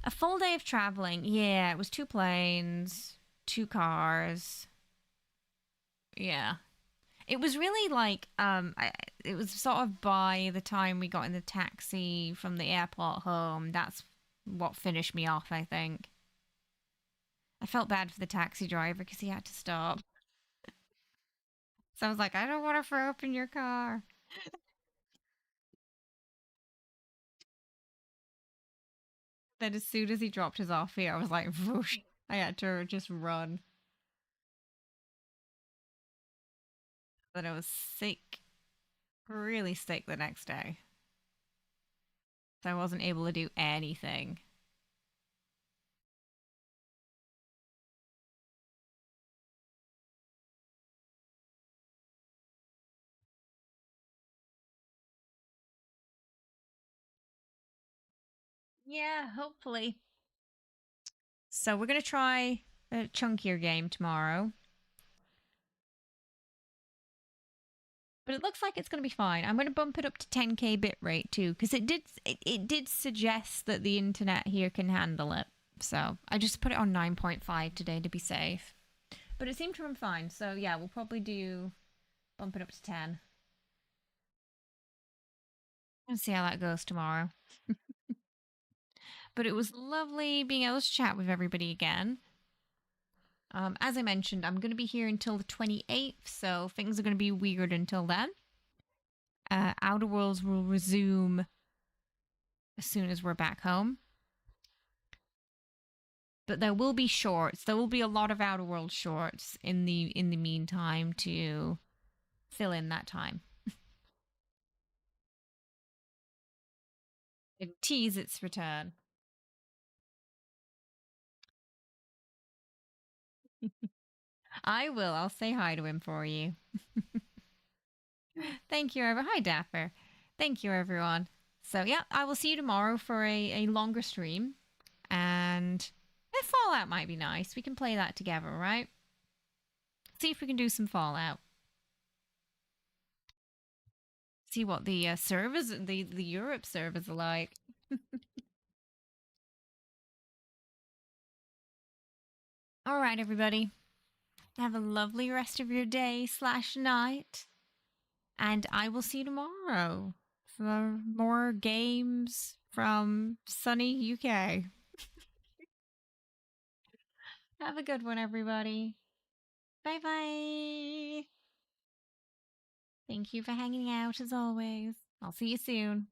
A full day of traveling. Yeah, it was 2 planes, 2 cars. Yeah. It was really like, it was sort of by the time we got in the taxi from the airport home, that's what finished me off, I think. I felt bad for the taxi driver because he had to stop. So I was like, I don't want to throw up in your car. Then as soon as he dropped us off here, I was like, whoosh. I had to just run. Then I was sick, really sick the next day. So I wasn't able to do anything. Yeah, hopefully. So we're going to try a chunkier game tomorrow. But it looks like it's going to be fine. I'm going to bump it up to 10k bitrate too, because it did suggest that the internet here can handle it. So I just put it on 9.5 today to be safe. But it seemed to run fine. So yeah, we'll probably bump it up to 10. And see how that goes tomorrow. But it was lovely being able to chat with everybody again. As I mentioned, I'm going to be here until the 28th, so things are going to be weird until then. Outer Worlds will resume as soon as we're back home. But there will be shorts. There will be a lot of Outer Worlds shorts in the meantime to fill in that time. It tease its return. I will. I'll say hi to him for you. Thank you, everyone. Hi, Dapper. Thank you, everyone. So, yeah, I will see you tomorrow for a longer stream. And Fallout might be nice. We can play that together, right? See if we can do some Fallout. See what the servers, the Europe servers are like. All right, everybody. Have a lovely rest of your day / night. And I will see you tomorrow for more games from sunny UK. Have a good one, everybody. Bye bye. Thank you for hanging out as always. I'll see you soon.